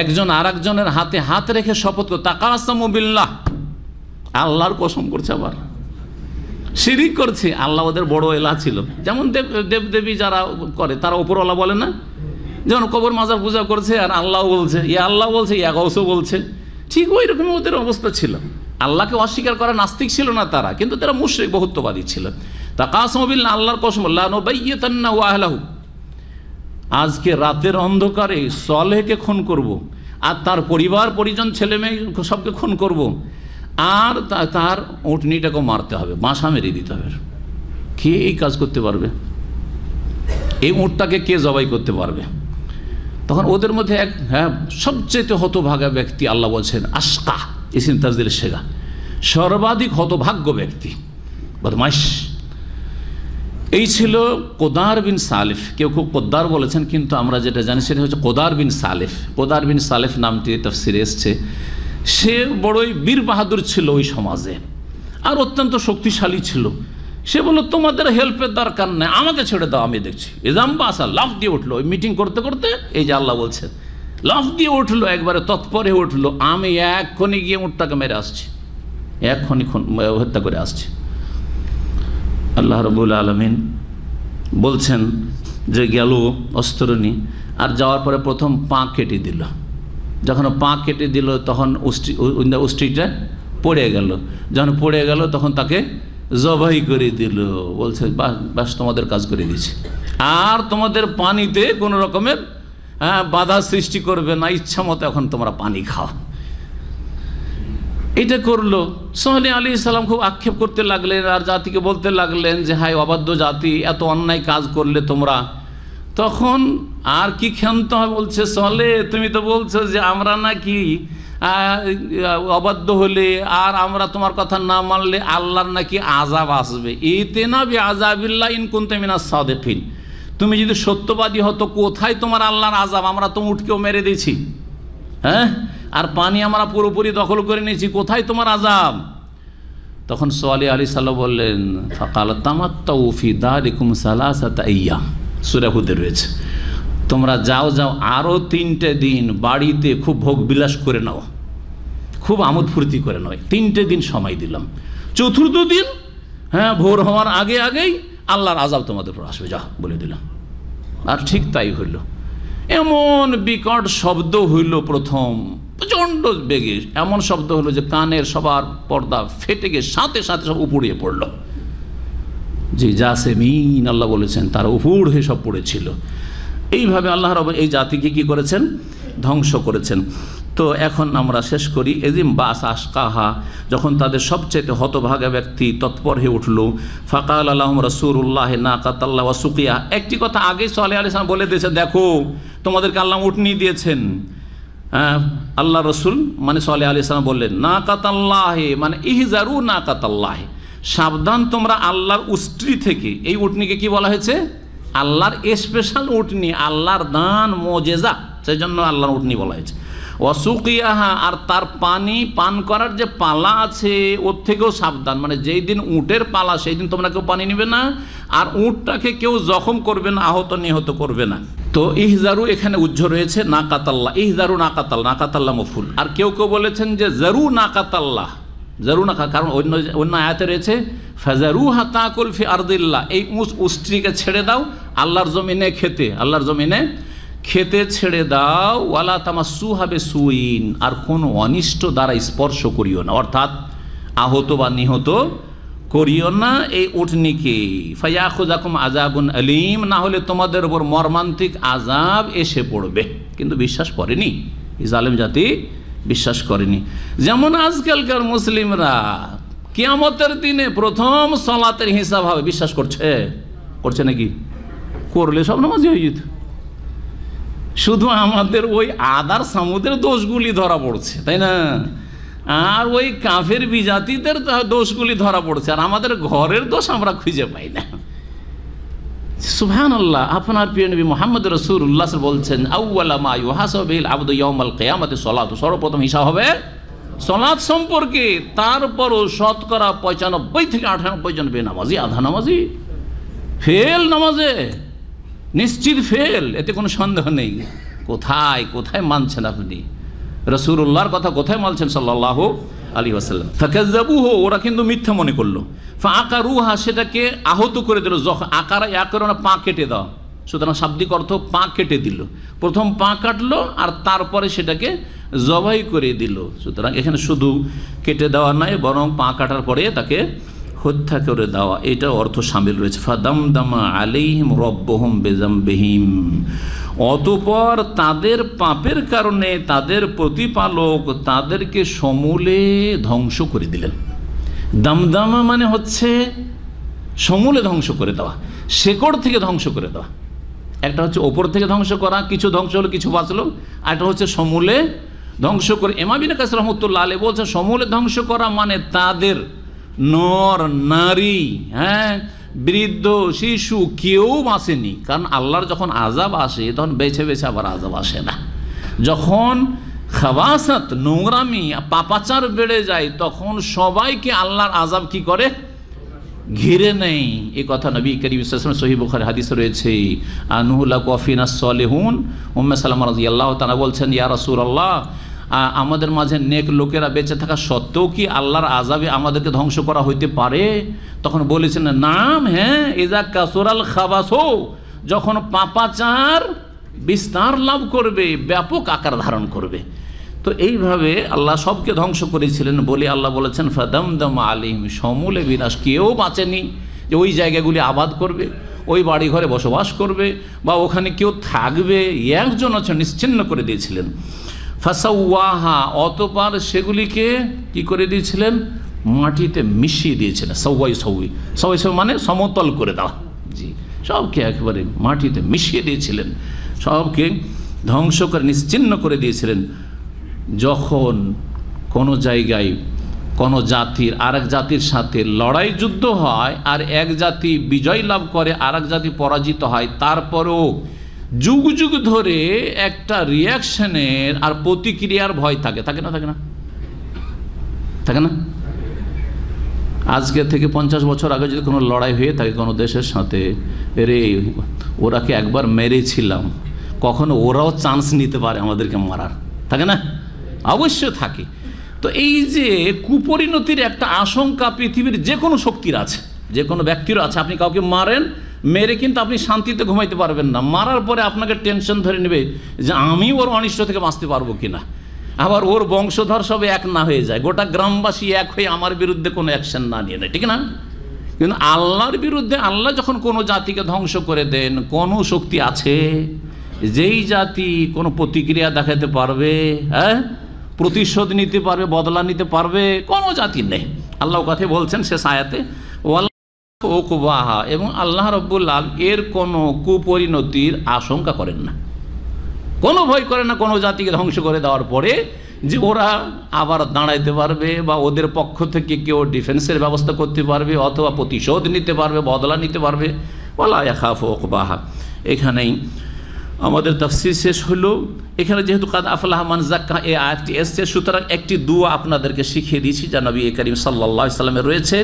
একজন আর একজনের হাতে হাত রেখে শপথ করে, তাকাসামু বিল্লাহ, আল্লাহর কসম করছে, আবার শিরিক করছে। আল্লাহ ওদের বড় এলাহ ছিল, যেমন দেবদেবী যারা করে তারা উপরওয়ালা বলে না, যেমন কবর মাজার পূজা করছে, আর আল্লাহ বলছে, আল্লাহ বলছে, গৌসও বলছে, ঠিক ওই রকম ওদের অবস্থা ছিল। আল্লাহকে অস্বীকার করা নাস্তিক ছিল না তারা, কিন্তু তারা মুশরিক, বহুত্ববাদী ছিল। তাকাসামু বিল্লাহ, আল্লাহর কসম, লানুবাইয়িতান্নাহু ওয়া আহলাহু, আজকে রাতের অন্ধকারে সালেহকে খুন করব, আর তার পরিবার পরিজন ছেলে মেয়ে সবকে খুন করব, আর তার উটনিটাকে মারতে হবে, বাসা মেরে দিতে হবে। কে এই কাজ করতে পারবে? এই উটটাকে কে জবাই করতে পারবে? তখন ওদের মধ্যে এক সবচেয়ে হতভাগা ব্যক্তি, আল্লাহ বলছেন আশকা, ইসিম তাজদিল শেখা, সর্বাধিক হতভাগ্য ব্যক্তি, বদমাইশ, এই ছিল কোদার বিন সালেফ। কেউ খুব কোদ্দার বলেছেন, কিন্তু আমরা যেটা জানি সেটা হচ্ছে কোদার বিন সালেফ। কোদার বিন সালেফ নামটি তাফসিরে এসছে। সে বড়ই বীর বাহাদুর ছিল ওই সমাজে, আর অত্যন্ত শক্তিশালী ছিল। সে বলল, তোমাদের হেল্পের দরকার নেই, আমাকে ছেড়ে দাও, আমি দেখছি। এজাম্বা আসা লাফ দিয়ে উঠলো, ওই মিটিং করতে করতে, এই যে আল্লাহ বলছেন, লাফ দিয়ে উঠলো, একবারে তৎপরে উঠলো, আমি এক্ষণি গিয়ে উটটাকে মেরে আসছি, এক্ষণি হত্যা করে আসছি। আল্লাহ রাব্বুল আলামিন বলছেন যে গেল অস্ত্র নিয়ে, আর যাওয়ার পরে প্রথম পা কেটে দিল। যখন পা কেটে দিল তখন উষ্ট্রিটা পড়ে গেল। যখন পড়ে গেল তখন তাকে জবাই করে দিল। বলছে বাস, তোমাদের কাজ করে দিয়েছে, আর তোমাদের পানিতে কোনো রকমের বাধা সৃষ্টি করবে না, ইচ্ছা মতো এখন তোমরা পানি খাও। এটা করলো। সালেহ আলাইহিস সালাম খুব আক্ষেপ করতে লাগলেন আর জাতিকে বলতে লাগলেন যে হায় অবাধ্য জাতি, এত অন্যায় কাজ করলে তোমরা। তখন আর কি ক্ষান্ত হয়, বলছে সালেহ তুমি তো বলছো যে আমরা নাকি অবাধ্য হলে আর আমরা তোমার কথা না মানলে আল্লাহর নাকি আযাব আসবে। ইতিনা বিআযাবিল্লাহ ইন কুনতুম মিনাস সাদিকিন, তুমি যদি সত্যবাদী হতো কোথায় তোমার আল্লাহর আযাব? আমরা তো উটকেও মেরে দিয়েছি, হ্যাঁ, আর পানি আমরা পুরোপুরি দখল করে নিয়েছি, কোথায় তোমার আযাব? তখন সালেহ আলাইহিস সালাম বললেন ফাকাল তামাত্তাউ ফি দারিকুম সালাসাতা আইয়াম, সূরা হুদে রয়েছে, তোমরা যাও যাও আরও 3টে দিন বাড়িতে খুব ভোগ বিলাস করে নাও, খুব আমোদ ফুর্তি করে নাও, 3টে দিন সময় দিলাম, 4র্থ দিন হ্যাঁ ভোর হওয়ার আগে আগেই আল্লাহর আযাব তোমাদের উপর আসবে, যা বলে দিলাম। আর ঠিক তাই হইল। এমন বিকট শব্দ হইল প্রথম, প্রচণ্ড বেগে এমন শব্দ হলো যে কানের সবার পর্দা ফেটে গিয়ে সাথে সাথে সব উপড়িয়ে পড়ল। জি জাসেমিন আল্লাহ বলেছেন তারা উপড় হয়ে সব পড়েছিল। এইভাবে আল্লাহ রাব্বুল এই জাতিকে কি করেছেন? ধ্বংস করেছেন। তো এখন আমরা শেষ করি। এজিম বাস আশকাহা, যখন তাদের সবচেয়ে হতভাগা ব্যক্তি তৎপর হয়ে উঠল, ফাকাল আলাহুম রাসূলুল্লাহ নাকাতাল্লাহ ওয়া সুকিয়া। একটি কথা আগেই সালেহ আলাইহিস সালাম বলে দিয়েছে, দেখো তোমাদেরকে আল্লাহ উটনি দিয়েছেন। আল্লাহ রসুল মানে সালেহ আলাইহিস সালাম বললেন নাকাতাল্লাহ মানে ইহজারু নাকাতাল্লাহ, সাবধান তোমরা আল্লাহর উষ্ট্রি থেকে। এই উটনিকে কি বলা হয়েছে? আল্লাহর স্পেশাল উটনি, আল্লাহর দান মোজেজা, সেই জন্য আল্লাহর উটনি বলা হয়েছে। ওয়াসুকিয়াহা, আর তার পানি পান করার যে পালা আছে ওর থেকেও সাবধান, মানে যেই দিন উটের পালা সেই দিন তোমরা কেউ পানি নেবে না, আর উটটাকে কেউ জখম করবে না, আহত নিহত করবে না। তো ইহজারু এখানে উজ্জ রয়েছে নাকাতাল্লাহ, ইহজারু নাকাতাল্লাহ, নাকাতাল্লাহ মফুল। আর কেউ কেউ বলেছেন যে জারু নাকাতাল্লাহ, জারু নাকা, কারণ অন্য আয়াতে রয়েছে ফাজারুহা তাকুল ফি আরদিল্লাহ, এই উষ্ট্রিকে ছেড়ে দাও আল্লাহর জমিনে খেতে, আল্লাহর জমিনে খেতে ছেড়ে দাও। ওয়ালা তামাসসুহা বিসুইন, আর কোনো অনিষ্ট দ্বারা স্পর্শ করিও না, অর্থাৎ আহত বা নিহত করিও না এই উটনিকে। ফায়াখুযাকুম আযাবুন আলীম, না হলে তোমাদের উপর মর্মান্তিক আযাব এসে পড়বে। কিন্তু বিশ্বাস করেনি এই জালেম জাতি, বিশ্বাস করেনি। যেমন আজকালকার মুসলিমরা কিয়ামতের দিনে প্রথম সালাতের হিসাব হবে, বিশ্বাস করছে নাকি? করলে সব নামাজি হয়ে যেত। শুধু আমাদের ওই আদার সামুদের দোষগুলি ধরা পড়ছে, তাই না? আর ওই কাফের বিজাতিদের দোষগুলি ধরা পড়ছে, আর আমাদের ঘরের দোষ আমরা খুঁজে পাই না। সুবহানাল্লাহ। আপনার প্রিয় নবী মুহাম্মদ রাসূলুল্লাহ বলছেন আউওয়ালা মা ইউহাসাবু বিল আবদু ইয়াউমাল কিয়ামাতি সালাতু, সর্বপ্রথম হিসাব হবে সালাত সম্পর্কে। তারপরও শতকরা 95 থেকে 98 জন বেনামাজি, আধা নামাজি, ফেল নামাজে, নিশ্চিত ফেল, এতে কোনো সন্দেহ নেই। কোথায় কোথায় মানছেন আপনি? রাসূলুল্লাহর কথা কোথায় মানছেন সাল্লাল্লাহু আলাইহি ওয়াসাল্লাম? ফাকাযাবুহু, ওরা কিন্তু মিথ্যা মনে করলো। ফাআকারুহা, সেটাকে আহত করে দিল। আকারা ইয়াকরুনা, পা কেটে দাও, সুতরাং শাব্দিক অর্থ পা কেটে দিল। প্রথম পা কাটলো আর তারপরে সেটাকে জবাই করে দিল। সুতরাং এখানে শুধু কেটে দেওয়া নয়, বরং পা কাটার পরে তাকে হত্যা করে দেওয়া, এটা অর্থ শামিল রয়েছে। ফাদামদামা আলাইহিম রব্বুহুম বিযামবিহিম, অতঃপর তাদের পাপের কারণে তাদের প্রতিপালক তাদেরকে সমূলে ধ্বংস করে দিলেন। দামদামা মানে হচ্ছে সমূলে ধ্বংস করে দেওয়া, শেকড় থেকে ধ্বংস করে দেওয়া। একটা হচ্ছে ওপর থেকে ধ্বংস করা, কিছু ধ্বংস হলো কিছু বাঁচলো, আর একটা হচ্ছে সমূলে ধ্বংস করে। ইমাম ইবনে কাসির রাহমাতুল্লাহ আলাইহি বলছে সমূলে ধ্বংস করা মানে তাদের নর নারী, হ্যাঁ, বৃদ্ধ শিশু কেউ বাঁচেনি। কারণ আল্লাহর যখন আযাব আসে তখন বেছে বেছে আবার আযাব আসে না। যখন খাবাসাত, নোংরামি, পাপাচার বেড়ে যায় তখন সবাইকে আল্লাহর আযাব কি করে? ঘিরে নেই। এই কথা নবী করিম সাল্লাল্লাহু আলাইহি ওয়াসাল্লাম সহিহ বুখারী হাদিসে রয়েছে। আনহুলা কফিনাস সলিহুন, উম্মে সালামা রাদিয়াল্লাহু তাআলা বলছেন ইয়া রাসূলুল্লাহ, আমাদের মাঝে নেক লোকেরা বেঁচে থাকা সত্ত্বেও কি আল্লাহর আযাবে আমাদেরকে ধ্বংস করা হইতে পারে? তখন বলেছেন নাম, হ্যাঁ, ইজা কাসুরাল খাবাসু, যখন পাপাচার বিস্তার লাভ করবে, ব্যাপক আকার ধারণ করবে। তো এইভাবে আল্লাহ সবকে ধ্বংস করেছিলেন বলে আল্লাহ বলেছেন ফাদামদাম আলাইহিম, সমূলে বিনাশ, কেউ বাঁচেনি যে ওই জায়গাগুলি আবাদ করবে, ওই বাড়ি ঘরে বসবাস করবে বা ওখানে কেউ থাকবে, একজন আছে নিশ্চিহ্ন করে দিয়েছিলেন। ফাসাওয়াহা, অতঃপর সেগুলিকে কি করে দিয়েছিলেন? মাটিতে মিশিয়ে দিয়েছিলেন। সাওয়াই মানে সমতল করে দেওয়া। জি, সবকে একেবারে মাটিতে মিশিয়ে দিয়েছিলেন, সবকে ধ্বংস করে নিশ্চিহ্ন করে দিয়েছিলেন। যখন কোনো জায়গায় কোনো জাতির আর এক জাতির সাথে লড়াই যুদ্ধ হয়, আর এক জাতি বিজয় লাভ করে আর এক জাতি পরাজিত হয়, তারপরেও যুগ যুগ ধরে একটা রিয়াকশনের আর প্রতিক্রিয়ার ভয় থাকে, থাকে না? থাকে না? থাকে না? আজকে থেকে 50 বছর আগে যদি কোনো লড়াই হয়ে থাকে কোনো দেশের সাথে, রে ওরাকে একবার মেরেছিলাম, কখনো ওরাও চান্স নিতে পারে আমাদেরকে মারার, থাকে না? অবশ্য থাকে। তো এই যে কুপরিণতির একটা আশঙ্কা পৃথিবীর যে কোনো শক্তির আছে, যে কোনো ব্যক্তিরও আছে। আপনি কাউকে মারেন, মেরে কিন্তু আপনি শান্তিতে ঘুমাইতে পারবেন না। মারার পরে আপনাকে টেনশন ধরে নেবে যে আমি ওর অনিষ্ট থেকে বাঁচতে পারবো কিনা, আবার ওর বংশধর সব এক না হয়ে যায়, গোটা গ্রামবাসী এক হয়ে আমার বিরুদ্ধে কোনো অ্যাকশন না নিয়ে নেয়, ঠিক না? কিন্তু আল্লাহর বিরুদ্ধে আল্লাহ যখন কোনো জাতিকে ধ্বংস করে দেন, কোনো শক্তি আছে যেই জাতি কোনো প্রতিক্রিয়া দেখাতে পারবে, হ্যাঁ, প্রতিশোধ নিতে পারবে, বদলা নিতে পারবে? কোনো জাতি নেই। আল্লাহ কথা বলছেন শেষ আয়াতে, ওয়াল্লাহু এবং আল্লাহ রাব্বুল আলামিন এর কোনো কুপরিণতির আশঙ্কা করেন না, কোনো ভয় করে না কোনো জাতিকে ধ্বংস করে দেওয়ার পরে যে ওরা আবার দাঁড়াইতে পারবে, বা ওদের পক্ষ থেকে কেউ ডিফেন্সের ব্যবস্থা করতে পারবে, অথবা প্রতিশোধ নিতে পারবে, বদলা নিতে পারবে। ওয়ালা ইয়াখাফু উকবাহা। এখানেই আমাদের তাফসীর শেষ হলো। এখানে যেহেতু কাদ আফলাহা মান যাক্কাহা এই আয়াতটি এসছে, সুতরাং একটি দোয়া আপনাদেরকে শিখিয়ে দিয়েছি যা নবী করিম সাল্লাল্লাহু আলাইহি সাল্লামের রয়েছে,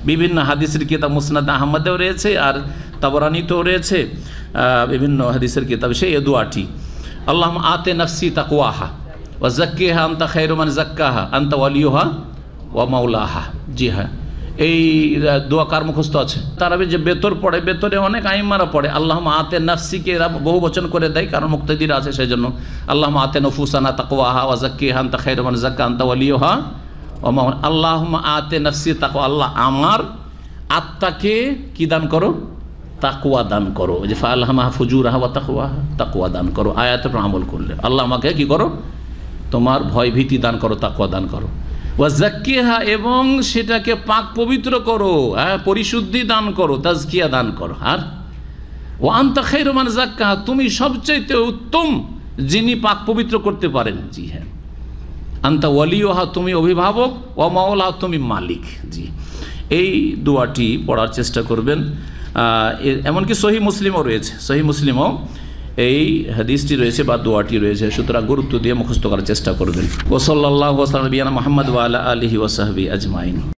বিভিন্ন হাদিসের কিতাব মুসনাদ আহমদেও রয়েছে, আর তাবরানীতেও রয়েছে, বিভিন্ন হাদিসের কিতাবে সেই দোয়াটি, আল্লাহুম্মা আতি নাফসি তাকওয়াহা ওয়া যাক্কিহা আনতা খায়রু মান যাক্কাহা আনতা ওয়ালিয়ুহা ওয়া মাওলাহা। জি হ্যাঁ, এই দোয়া কার মুখস্থ আছে? তারাবি যে বেতর পড়ে, বেতরে অনেক আইমারা পড়ে আল্লাহুম্মা আতি নাফসিকে এরা বহু বচন করে দেয়, কারণ মুক্তাদির আছে সেই জন্য। আল্লাহুম্মা আতি নুফুসানা তাকওয়াহা ওয়া যাক্কিহা আনতা খায়রু মান যাক্কাহা আনতা ওয়ালিয়ুহা ওয়া মাওলাহা। আল্লাহুম্মা আতি নাফসি তাকওয়া, আল্লাহ আমার আত্মাকে কি দান করো? তাকওয়া দান করো। যে ফাআলহামাহা ফুজুরাহা ওয়া তাকওয়াহা, তাকওয়া দান করো। আয়াতের উপর আমল করলে আল্লাহ আমাকে কি করো? তোমার ভয় ভীতি দান করো, তাকওয়া দান করো। ওয়া যাক্কিহা এবং সেটাকে পাক পবিত্র করো, হ্যাঁ, পরিশুদ্ধি দান করো, তাজকিয়া দান করো। আর ওয়া আনতা খায়রু মান যাক্কাহা, তুমি সবচেয়ে উত্তম যিনি পাক পবিত্র করতে পারেন। জি হ্যাঁ, আনতা ওয়ালিয়ুহা, তুমি অভিভাবক, ওয়া মাওলাহা, তুমি মালিক। জি, এই দোয়াটি পড়ার চেষ্টা করবেন। এমনকি সহিহ মুসলিমও রয়েছে, সহিহ মুসলিমও এই হাদিসটি রয়েছে বা দোয়াটি রয়েছে, সুতরাং গুরুত্ব দিয়ে মুখস্থ করার চেষ্টা করবেন। ওয়া সাল্লাল্লাহু ওয়া সাল্লাম বিনা মুহাম্মদ ওয়া আলা আলিহি ওয়া সাহবিহি আজমাইন।